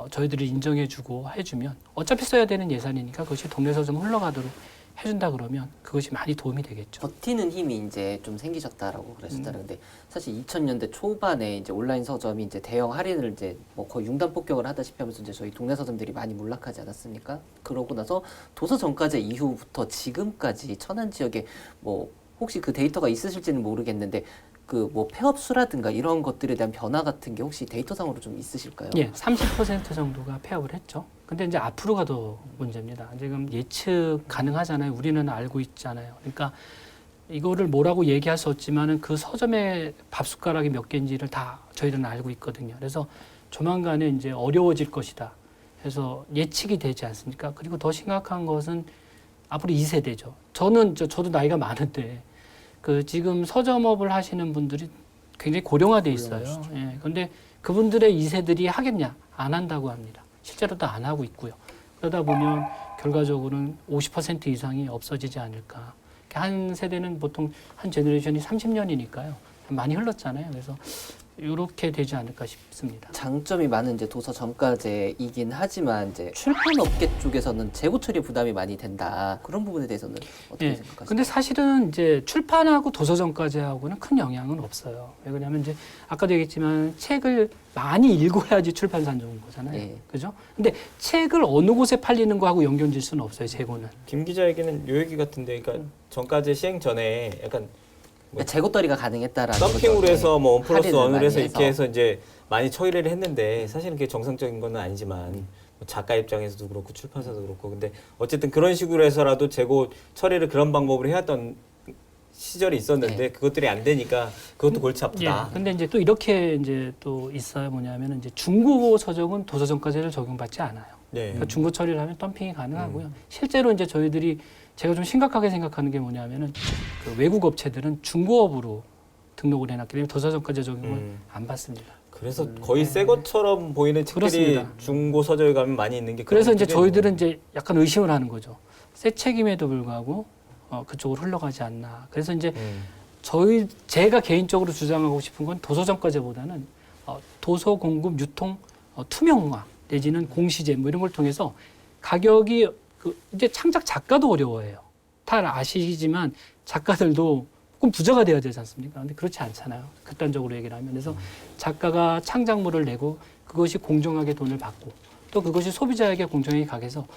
저희들이 인정해주고 해주면 어차피 써야 되는 예산이니까 그것이 동네 서점 흘러가도록 해준다 그러면 그것이 많이 도움이 되겠죠. 버티는 힘이 이제 좀 생기셨다라고 그러셨잖아요. 근데 사실 2000년대 초반에 이제 온라인 서점이 이제 대형 할인을 이제 뭐 거의 융단 폭격을 하다시피 하면서 이제 저희 동네 서점들이 많이 몰락하지 않았습니까? 그러고 나서 도서 정가제 이후부터 지금까지 천안 지역에 뭐 혹시 그 데이터가 있으실지는 모르겠는데 그 뭐 폐업 수라든가 이런 것들에 대한 변화 같은 게 혹시 데이터상으로 좀 있으실까요? 예, 30% 정도가 폐업을 했죠. 근데 이제 앞으로가 더 문제입니다. 지금 예측 가능하잖아요. 우리는 알고 있잖아요. 그러니까 이거를 뭐라고 얘기할 수 없지만은 그 서점의 밥숟가락이 몇 개인지를 다 저희들은 알고 있거든요. 그래서 조만간에 이제 어려워질 것이다. 그래서 예측이 되지 않습니까? 그리고 더 심각한 것은 앞으로 2세대죠. 저도 나이가 많은데 그 지금 서점업을 하시는 분들이 굉장히 고령화돼 있어요. 예. 그런데 그분들의 2세들이 하겠냐? 안 한다고 합니다. 실제로도 안 하고 있고요. 그러다 보면 결과적으로는 50% 이상이 없어지지 않을까. 한 세대는 보통 한 제너레이션이 30년이니까요. 많이 흘렀잖아요. 그래서 이렇게 되지 않을까 싶습니다. 장점이 많은 이제 도서 정가제이긴 하지만 이제 출판 업계 쪽에서는 재고 처리 부담이 많이 된다. 그런 부분에 대해서는 어떻게 예. 생각하세요? 근데 사실은 이제 출판하고 도서 정가제하고는 큰 영향은 없어요. 왜 그러냐면 이제 아까도 얘기했지만 책을 많이 읽어야지 출판사 좋은 거잖아요. 예. 그죠? 근데 책을 어느 곳에 팔리는 거하고 연결질 수는 없어요. 재고는. 김 기자에게는 요 얘기 같은데, 그러니까 정가제 시행 전에 약간 그러니까 재고떨이가 가능했다라는 덤핑으로 거죠. 해서 뭐 원 플러스 할인을 원을 많이 해서 이렇게 해서 이제 많이 처리를 했는데 사실은 그게 정상적인 건 아니지만 뭐 작가 입장에서도 그렇고 출판사도 그렇고 근데 어쨌든 그런 식으로 해서라도 재고 처리를 그런 방법으로 해왔던 시절이 있었는데 네. 그것들이 안 되니까 그것도 골치 아프다. 예. 근데 이제 또 이렇게 이제 또 있어요. 뭐냐면은 이제 중고 서적은 도서 정가제를 적용받지 않아요. 네. 그러니까 중고 처리를 하면 덤핑이 가능하고요. 실제로 이제 저희들이 제가 좀 심각하게 생각하는 게 뭐냐면은 그 외국 업체들은 중고업으로 등록을 해놨기 때문에 도서정가제 적용을 안 받습니다. 그래서 거의 새 것처럼 보이는 책들이 그렇습니다. 중고 서적에 가면 많이 있는 게 그래서 그런 이제 쪽이에요. 저희들은 이제 약간 의심을 하는 거죠. 새 책임에도 불구하고 그쪽으로 흘러가지 않나. 그래서 이제 제가 개인적으로 주장하고 싶은 건 도서정가제보다는 도서 공급 유통 투명화 내지는 공시제 뭐 이런 걸 통해서 가격이 이제 창작 작가도 어려워해요. 다 아시지만 작가들도 꼭 부자가 돼야 되지 않습니까? 근데 그렇지 않잖아요. 극단적으로 얘기를 하면. 그래서 작가가 창작물을 내고 그것이 공정하게 돈을 받고 또 그것이 소비자에게 공정하게 가게서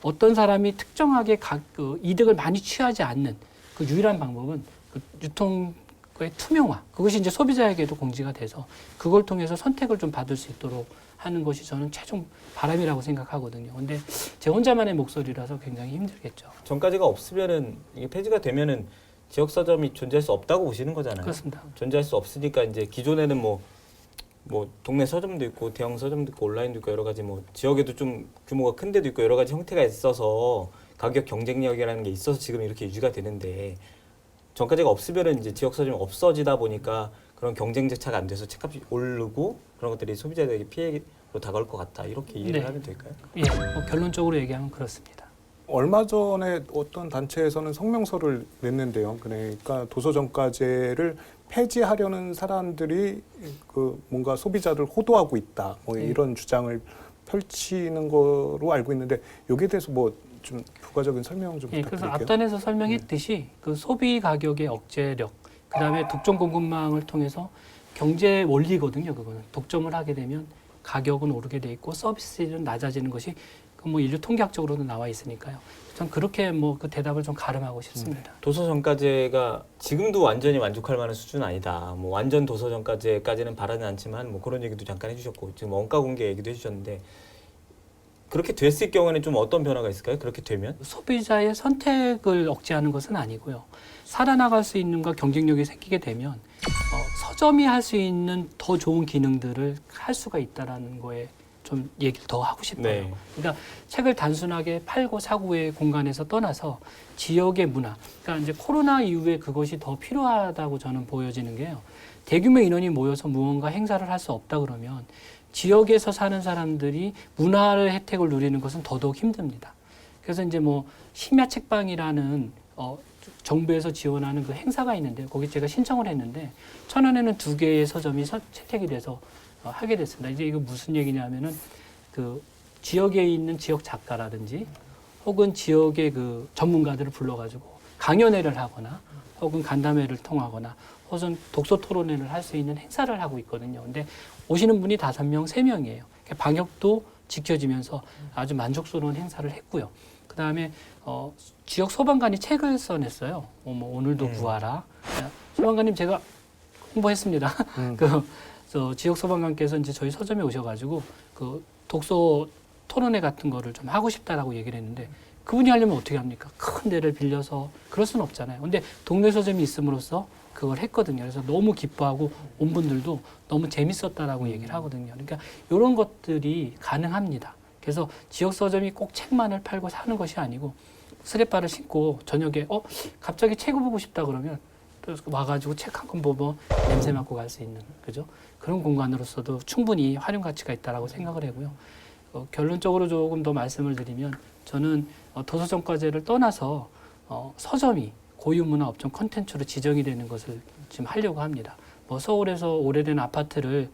어떤 사람이 특정하게 그 이득을 많이 취하지 않는 그 유일한 방법은 그 유통의 투명화. 그것이 이제 소비자에게도 공지가 돼서 그걸 통해서 선택을 좀 받을 수 있도록 하는 것이 저는 최종 바람이라고 생각하거든요. 근데 제 혼자만의 목소리라서 굉장히 힘들겠죠. 정가제가 없으면은 이게 폐지가 되면은 지역 서점이 존재할 수 없다고 보시는 거잖아요. 그렇습니다. 존재할 수 없으니까 이제 기존에는 뭐 동네 서점도 있고 대형 서점도 있고 온라인도 있고 여러 가지 뭐 지역에도 좀 규모가 큰 데도 있고 여러 가지 형태가 있어서 가격 경쟁력이라는 게 있어서 지금 이렇게 유지가 되는데 정가제가 없으면은 이제 지역 서점이 없어지다 보니까 그런 경쟁 자체가 안 돼서 책값이 오르고 그런 것들이 소비자들에게 피해로 다가올 것 같다 이렇게 이해를 네. 하면 될까요? 예, 뭐 결론적으로 얘기하면 그렇습니다. 얼마 전에 어떤 단체에서는 성명서를 냈는데요. 그러니까 도서정가제를 폐지하려는 사람들이 그 뭔가 소비자를 호도하고 있다. 뭐 이런 주장을 펼치는 거로 알고 있는데 여기에 대해서 뭐 좀 부가적인 설명 좀 예, 그래서 부탁드릴게요. 앞단에서 설명했듯이 그 소비 가격의 억제력, 그다음에 독점 공급망을 통해서 경제 원리거든요. 그거는 독점을 하게 되면 가격은 오르게 돼 있고 서비스는 낮아지는 것이 그 뭐 인류 통계학적으로도 나와 있으니까요. 전 그렇게 뭐 그 대답을 좀 가름하고 싶습니다. 도서 정가제가 지금도 완전히 만족할 만한 수준은 아니다. 뭐 완전 도서 정가제까지는 바라는 않지만 뭐 그런 얘기도 잠깐 해주셨고 지금 원가 공개 얘기도 해주셨는데 그렇게 됐을 경우에는 좀 어떤 변화가 있을까요? 그렇게 되면? 소비자의 선택을 억제하는 것은 아니고요. 살아나갈 수 있는 과 경쟁력이 생기게 되면 서점이 할 수 있는 더 좋은 기능들을 할 수가 있다라는 거에 좀 얘기를 더 하고 싶어요. 네. 그러니까 책을 단순하게 팔고 사고의 공간에서 떠나서 지역의 문화. 그러니까 이제 코로나 이후에 그것이 더 필요하다고 저는 보여지는 게요. 대규모 인원이 모여서 무언가 행사를 할 수 없다 그러면 지역에서 사는 사람들이 문화의 혜택을 누리는 것은 더더욱 힘듭니다. 그래서 이제 뭐 심야 책방이라는 정부에서 지원하는 그 행사가 있는데 거기 제가 신청을 했는데 천안에는 2개의 서점이 채택이 돼서 하게 됐습니다. 이제 이거 무슨 얘기냐면은 그 지역에 있는 지역 작가라든지 혹은 지역의 그 전문가들을 불러가지고 강연회를 하거나 혹은 간담회를 통하거나 혹은 독서 토론회를 할 수 있는 행사를 하고 있거든요. 근데 오시는 분이 5명, 3명이에요. 방역도 지켜지면서 아주 만족스러운 행사를 했고요. 그 다음에 지역 소방관이 책을 써냈어요. 뭐 오늘도 구하라. 소방관님 제가 홍보했습니다. 지역 소방관께서 이제 저희 서점에 오셔가지고 그 독서 토론회 같은 거를 좀 하고 싶다라고 얘기를 했는데 그분이 하려면 어떻게 합니까? 큰 데를 빌려서 그럴 수는 없잖아요. 근데 동네 서점이 있음으로써 그걸 했거든요. 그래서 너무 기뻐하고 온 분들도 너무 재밌었다라고 얘기를 하거든요. 그러니까 이런 것들이 가능합니다. 그래서 지역 서점이 꼭 책만을 팔고 사는 것이 아니고 스레바를 신고 저녁에 갑자기 책 보고 싶다 그러면 또 와가지고 책 한 권 보고 냄새 맡고 갈 수 있는 그죠? 그런 공간으로서도 충분히 활용 가치가 있다라고 생각을 하고요. 결론적으로 조금 더 말씀을 드리면 저는 도서정가제를 떠나서 서점이 고유문화 업종 콘텐츠로 지정이 되는 것을 지금 하려고 합니다. 뭐 서울에서 오래된 아파트를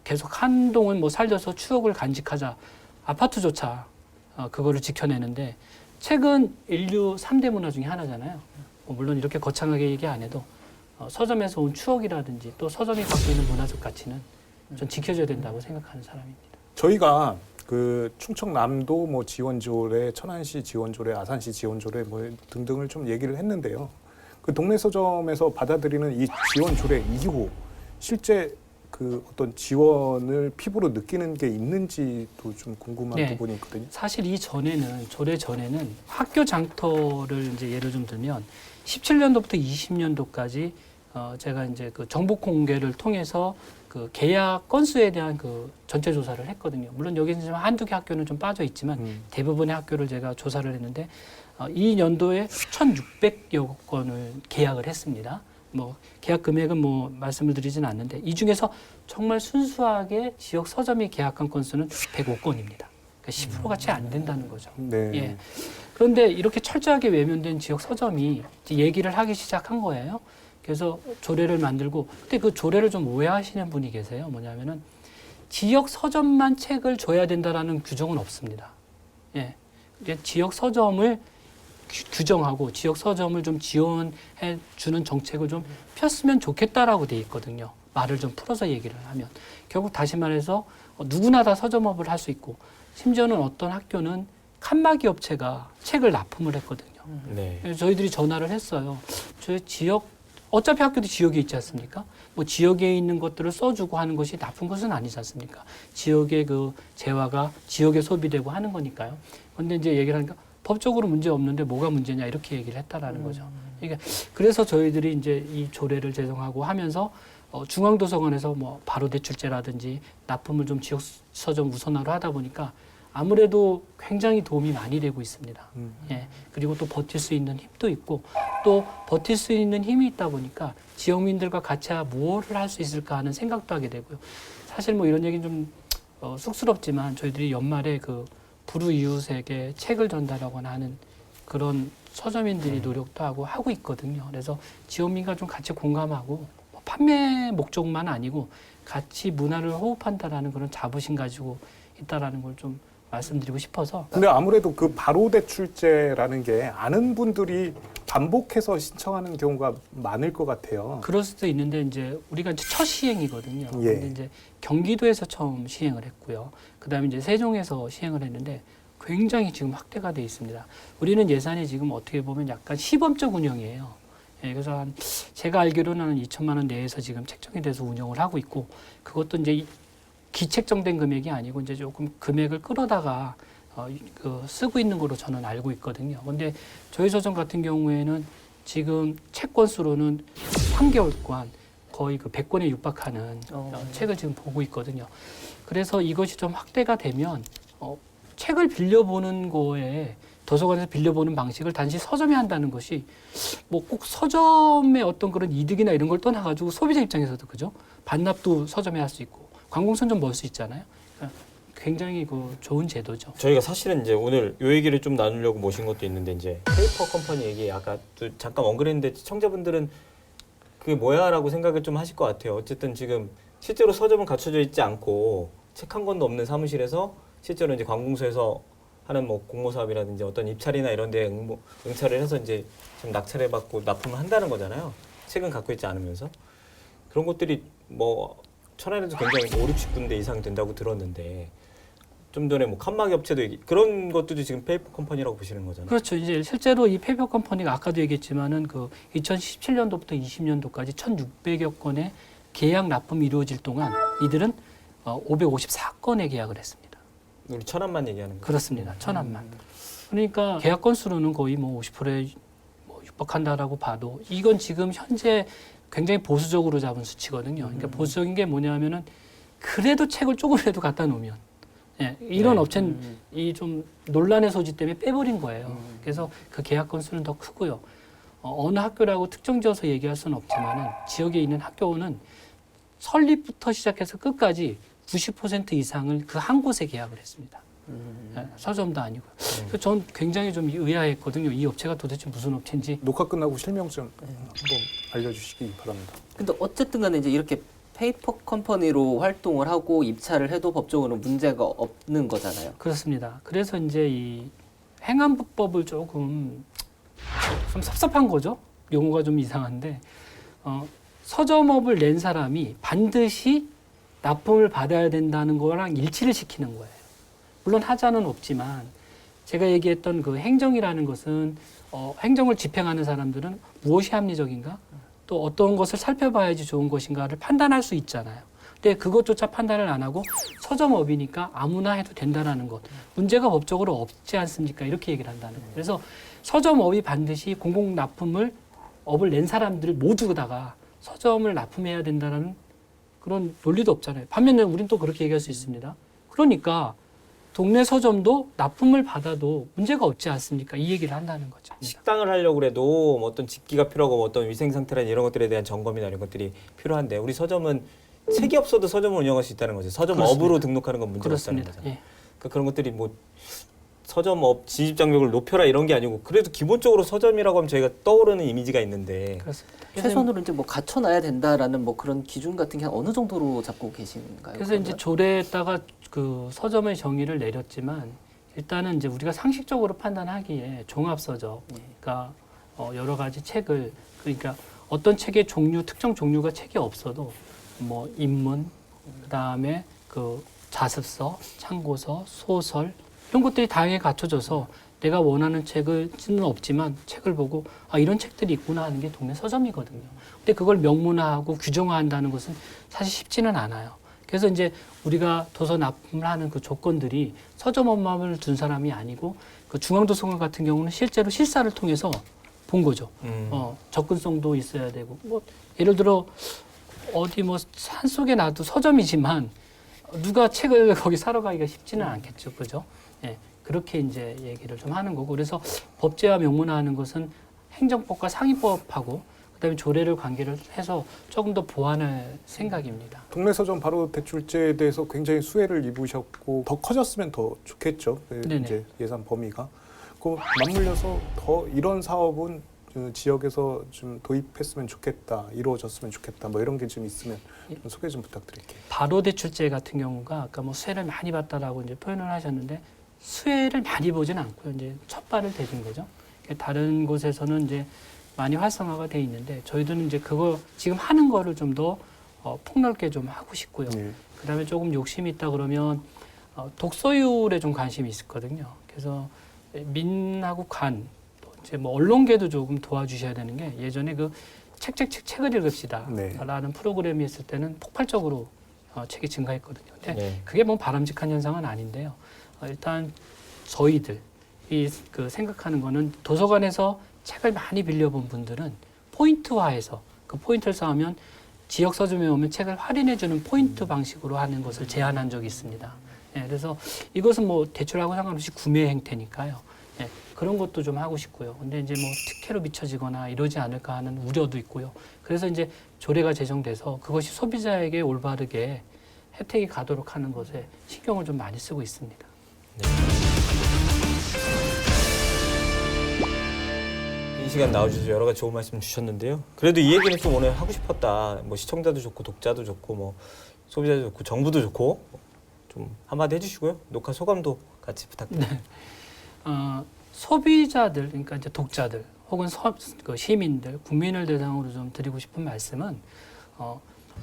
계속 한동안 뭐 살려서 추억을 간직하자 아파트조차 그거를 지켜내는데 책은 인류 3대 문화 중에 하나잖아요. 물론 이렇게 거창하게 얘기 안 해도 서점에서 온 추억이라든지 또 서점이 갖고 있는 문화적 가치는 좀 지켜줘야 된다고 생각하는 사람입니다. 저희가 그 충청남도 뭐 지원조례, 천안시 지원조례, 아산시 지원조례 뭐 등등을 좀 얘기를 했는데요. 그 동네 서점에서 받아들이는 이 지원조례 이후 실제 그 어떤 지원을 피부로 느끼는 게 있는지도 좀 궁금한 부분이 있거든요. 사실 이 전에는 조례 전에는 학교 장터를 이제 예를 좀 들면 17년도부터 20년도까지 제가 이제 그 정보 공개를 통해서 그 계약 건수에 대한 그 전체 조사를 했거든요. 물론 여기는 좀 한두 개 학교는 좀 빠져 있지만 대부분의 학교를 제가 조사를 했는데 이 년도에 1,600여 건을 계약을 했습니다. 뭐 계약 금액은 뭐 말씀을 드리진 않는데 이 중에서 정말 순수하게 지역 서점이 계약한 건수는 105건입니다. 그러니까 10%가 채 안 된다는 거죠. 네. 예. 그런데 이렇게 철저하게 외면된 지역 서점이 이제 얘기를 하기 시작한 거예요. 그래서 조례를 만들고 근데 그 조례를 좀 오해하시는 분이 계세요. 뭐냐면은 지역 서점만 책을 줘야 된다라는 규정은 없습니다. 예. 이제 지역 서점을 규정하고 지역 서점을 좀 지원해 주는 정책을 좀 폈으면 좋겠다라고 돼 있거든요. 말을 좀 풀어서 얘기를 하면 결국 다시 말해서 누구나 다 서점업을 할 수 있고 심지어는 어떤 학교는 칸막이 업체가 책을 납품을 했거든요. 네. 그래서 저희들이 전화를 했어요. 저희 지역 어차피 학교도 지역에 있지 않습니까? 뭐 지역에 있는 것들을 써주고 하는 것이 나쁜 것은 아니지 않습니까? 지역의 그 재화가 지역에 소비되고 하는 거니까요. 그런데 이제 얘기를 하니까 법적으로 문제 없는데 뭐가 문제냐 이렇게 얘기를 했다라는 거죠. 그러니까 그래서 저희들이 이제 이 조례를 제정하고 하면서 중앙도서관에서 뭐 바로 대출제라든지 납품을 좀 지역 서점 우선화로 하다 보니까 아무래도 굉장히 도움이 많이 되고 있습니다. 예. 그리고 또 버틸 수 있는 힘도 있고 또 버틸 수 있는 힘이 있다 보니까 지역민들과 같이 무엇을 할 수 있을까 하는 생각도 하게 되고요. 사실 뭐 이런 얘기는 좀 쑥스럽지만 저희들이 연말에 그 불우이웃에게 책을 전달하거나 하는 그런 서점인들이 노력도 하고 있거든요. 그래서 지역민과 좀 같이 공감하고 뭐 판매 목적만 아니고 같이 문화를 호흡한다라는 그런 자부심 가지고 있다라는 걸 좀 말씀드리고 싶어서. 근데 아무래도 그 바로 대출제라는 게 아는 분들이 반복해서 신청하는 경우가 많을 것 같아요. 그럴 수도 있는데 이제 우리가 이제 첫 시행이거든요. 예. 근데 이제 경기도에서 처음 시행을 했고요. 그다음에 이제 세종에서 시행을 했는데 굉장히 지금 확대가 돼 있습니다. 우리는 예산이 지금 어떻게 보면 약간 시범적 운영이에요. 예, 그래서 제가 알기로는 2천만 원 내에서 지금 책정이 돼서 운영을 하고 있고 그것도 이제 기책정된 금액이 아니고 이제 조금 금액을 끌어다가 쓰고 있는 걸로 저는 알고 있거든요. 근데 저희 서점 같은 경우에는 지금 책 건수로는 3개월간 거의 그 100권에 육박하는 책을 지금 보고 있거든요. 그래서 이것이 좀 확대가 되면 책을 빌려보는 거에 도서관에서 빌려보는 방식을 단지 서점이 한다는 것이 뭐 꼭 서점의 어떤 그런 이득이나 이런 걸 떠나가지고 소비자 입장에서도 그죠? 반납도 서점에 할 수 있고 관공서점 넣을 수 있잖아요. 그러니까 굉장히 그 좋은 제도죠. 저희가 사실은 이제 오늘 요 얘기를 좀 나누려고 모신 것도 있는데 이제 페이퍼 컴퍼니 얘기 아까 또 잠깐 언급했는데 시청자분들은 그게 뭐야라고 생각을 좀 하실 것 같아요. 어쨌든 지금 실제로 서점은 갖춰져 있지 않고 책 한 권도 없는 사무실에서 실제로 이제 관공서에서 하는 뭐 공모 사업이라든지 어떤 입찰이나 이런 데 응찰을 해서 이제 좀 낙찰을 받고 납품을 한다는 거잖아요. 책은 갖고 있지 않으면서. 그런 것들이 뭐 천안에도 굉장히 5, 60군데 이상 된다고 들었는데 좀 전에 뭐 칸막이 업체도 그런 것들도 지금 페이퍼 컴퍼니라고 보시는 거잖아요. 그렇죠. 이제 실제로 이 페이퍼 컴퍼니가 아까도 얘기했지만은 그 2017년도부터 20년도까지 1,600여 건의 계약 납품이 이루어질 동안 이들은 554건의 계약을 했습니다. 우리 천안만 얘기하는 거예요. 그렇습니다. 천안만. 그러니까 계약 건수로는 거의 뭐 50%에 뭐 육박한다라고 봐도 이건 지금 현재 굉장히 보수적으로 잡은 수치거든요. 그러니까 보수적인 게 뭐냐면은 그래도 책을 조금이라도 갖다 놓으면 이런 네. 업체는 이 좀 논란의 소지 때문에 빼버린 거예요. 그래서 그 계약 건수는 더 크고요. 어느 학교라고 특정 지어서 얘기할 수는 없지만은 지역에 있는 학교는 설립부터 시작해서 끝까지 90% 이상을 그 한 곳에 계약을 했습니다. 서점도 아니고. 그래서 전 굉장히 좀 의아했거든요. 이 업체가 도대체 무슨 업체인지. 녹화 끝나고 실명 좀 한번 알려주시기 바랍니다. 근데 어쨌든 간에 이제 이렇게 페이퍼 컴퍼니로 활동을 하고 입찰을 해도 법적으로 문제가 없는 거잖아요. 그렇습니다. 그래서 이제 이 행안부법을 조금 좀 섭섭한 거죠. 용어가 좀 이상한데 서점업을 낸 사람이 반드시 납품을 받아야 된다는 거랑 일치를 시키는 거예요. 물론 하자는 없지만 제가 얘기했던 그 행정이라는 것은 행정을 집행하는 사람들은 무엇이 합리적인가? 또 어떤 것을 살펴봐야지 좋은 것인가를 판단할 수 있잖아요. 근데 그것조차 판단을 안 하고 서점업이니까 아무나 해도 된다라는 것. 문제가 법적으로 없지 않습니까? 이렇게 얘기를 한다는 거예요. 그래서 서점업이 반드시 공공납품을 업을 낸 사람들 모두다가 서점을 납품해야 된다는 그런 논리도 없잖아요. 반면에 우린 또 그렇게 얘기할 수 있습니다. 그러니까 동네 서점도 납품을 받아도 문제가 없지 않습니까? 이 얘기를 한다는 거죠. 식당을 하려고 해도 뭐 어떤 집기가 필요하고 뭐 어떤 위생 상태라는 이런 것들에 대한 점검이나 이런 것들이 필요한데 우리 서점은 책이 없어도 서점을 운영할 수 있다는 거죠. 서점업으로 그렇습니다. 등록하는 건 문제가 없다는 그렇습니다. 거잖아요. 예. 그러니까 그런 것들이 뭐 서점업 진입 장벽을 높여라 이런 게 아니고 그래도 기본적으로 서점이라고 하면 저희가 떠오르는 이미지가 있는데 그렇습니다. 최소한으로 이제 뭐 갖춰놔야 된다라는 뭐 그런 기준 같은 게 어느 정도로 잡고 계신가요? 그래서 이제 조례에다가 그 서점의 정의를 내렸지만 일단은 이제 우리가 상식적으로 판단하기에 종합서적, 여러 가지 책을 그러니까 어떤 책의 종류 특정 종류가 책이 없어도 뭐 인문, 그다음에 그 자습서, 참고서, 소설 이런 것들이 다양하게 갖춰져서 내가 원하는 책은 없지만 책을 보고 이런 책들이 있구나 하는 게 동네 서점이거든요. 근데 그걸 명문화하고 규정화한다는 것은 사실 쉽지는 않아요. 그래서 이제 우리가 도서 납품을 하는 그 조건들이 서점 업무를 둔 사람이 아니고 그 중앙도서관 같은 경우는 실제로 실사를 통해서 본 거죠. 접근성도 있어야 되고 뭐 예를 들어 어디 뭐 산속에 놔도 서점이지만 누가 책을 거기 사러 가기가 쉽지는 않겠죠. 그죠? 예. 그렇게 이제 얘기를 좀 하는 거고 그래서 법제화 명문화하는 것은 행정법과 상위법하고 그다음에 조례를 관계를 해서 조금 더 보완할 생각입니다. 동네 서점 바로 대출제에 대해서 굉장히 수혜를 입으셨고 더 커졌으면 더 좋겠죠. 이제 예산 범위가. 그 맞물려서 더 이런 사업은 지역에서 좀 도입했으면 좋겠다, 이루어졌으면 좋겠다, 뭐 이런 게 좀 있으면 좀 소개 좀 부탁드릴게요. 바로 대출제 같은 경우가 아까 뭐 수혜를 많이 봤다라고 이제 표현을 하셨는데 수혜를 많이 보진 않고요. 이제 첫 발을 대준 거죠. 다른 곳에서는 이제 많이 활성화가 돼 있는데 저희들은 이제 그거 지금 하는 거를 좀 더 폭넓게 좀 하고 싶고요. 그다음에 조금 욕심이 있다 그러면 독서율에 좀 관심이 있었거든요. 그래서 민하고 관, 또 이제 뭐 언론계도 조금 도와주셔야 되는 게 예전에 그 책을 읽읍시다 라는 프로그램이 있을 때는 폭발적으로 책이 증가했거든요. 근데 그게 뭐 바람직한 현상은 아닌데요. 일단 저희들이 그 생각하는 거는 도서관에서 책을 많이 빌려본 분들은 포인트화해서 그 포인트를 쌓으면 지역 서점에 오면 책을 할인해주는 포인트 방식으로 하는 것을 제안한 적이 있습니다. 예, 그래서 이것은 뭐 대출하고 상관없이 구매 행태니까요. 예, 그런 것도 좀 하고 싶고요. 근데 이제 뭐 특혜로 비춰지거나 이러지 않을까 하는 우려도 있고요. 그래서 이제 조례가 제정돼서 그것이 소비자에게 올바르게 혜택이 가도록 하는 것에 신경을 좀 많이 쓰고 있습니다. 이 시간 나와주셔서 여러 가지 좋은 말씀 주셨는데요. 그래도 이 얘기는 좀 오늘 하고 싶었다. 뭐 시청자도 좋고 독자도 좋고 뭐 소비자도 좋고 정부도 좋고 좀 한마디 해주시고요. 녹화 소감도 같이 부탁드립니다. 소비자들, 그러니까 이제 독자들 혹은 그 시민들, 국민을 대상으로 좀 드리고 싶은 말씀은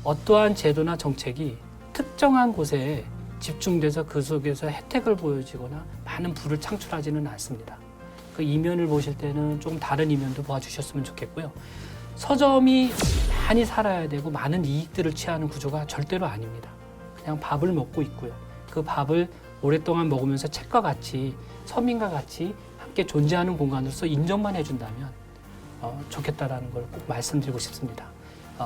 어떠한 제도나 정책이 특정한 곳에 집중돼서 그 속에서 혜택을 보여지거나 많은 부를 창출하지는 않습니다. 그 이면을 보실 때는 조금 다른 이면도 봐주셨으면 좋겠고요. 서점이 많이 살아야 되고 많은 이익들을 취하는 구조가 절대로 아닙니다. 그냥 밥을 먹고 있고요. 그 밥을 오랫동안 먹으면서 책과 같이 서민과 같이 함께 존재하는 공간으로서 인정만 해준다면 좋겠다라는 걸 꼭 말씀드리고 싶습니다.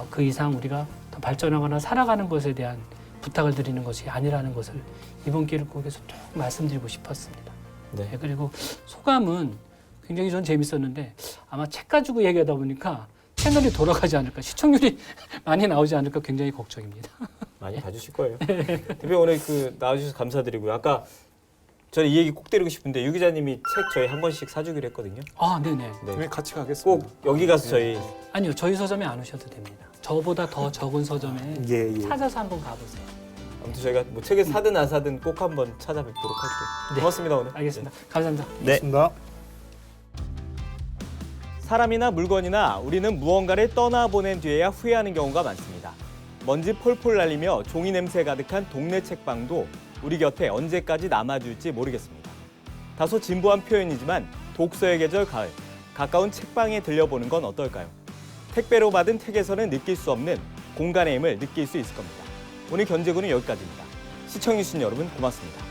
그 이상 우리가 더 발전하거나 살아가는 것에 대한 부탁을 드리는 것이 아니라는 것을 이번 기회를 통해서 꼭 말씀드리고 싶었습니다. 네. 네, 그리고 소감은 굉장히 전 재밌었는데 아마 책 가지고 얘기하다 보니까 채널이 돌아가지 않을까, 시청률이 많이 나오지 않을까 굉장히 걱정입니다. 많이 봐주실 거예요. 대표님 오늘 그 나와주셔서 감사드리고요. 아까 저는 이 얘기 꼭 드리고 싶은데 유 기자님이 책 저희 한 번씩 사주기로 했거든요. 아, 네네. 네. 같이 가겠습니다. 꼭 여기 가서 저희 아니요, 저희 서점에 안 오셔도 됩니다. 저보다 더 적은 서점에 예. 찾아서 한번 가보세요. 아무튼 저희가 뭐 책을 사든 안 사든 꼭 한번 찾아뵙도록 할게요. 네. 고맙습니다 오늘. 알겠습니다. 감사합니다. 네. 고맙습니다. 사람이나 물건이나 우리는 무언가를 떠나보낸 뒤에야 후회하는 경우가 많습니다. 먼지 폴폴 날리며 종이 냄새 가득한 동네 책방도 우리 곁에 언제까지 남아줄지 모르겠습니다. 다소 진부한 표현이지만 독서의 계절 가을, 가까운 책방에 들려보는 건 어떨까요? 택배로 받은 책에서는 느낄 수 없는 공간의 힘을 느낄 수 있을 겁니다. 오늘 견제구는 여기까지입니다. 시청해주신 여러분 고맙습니다.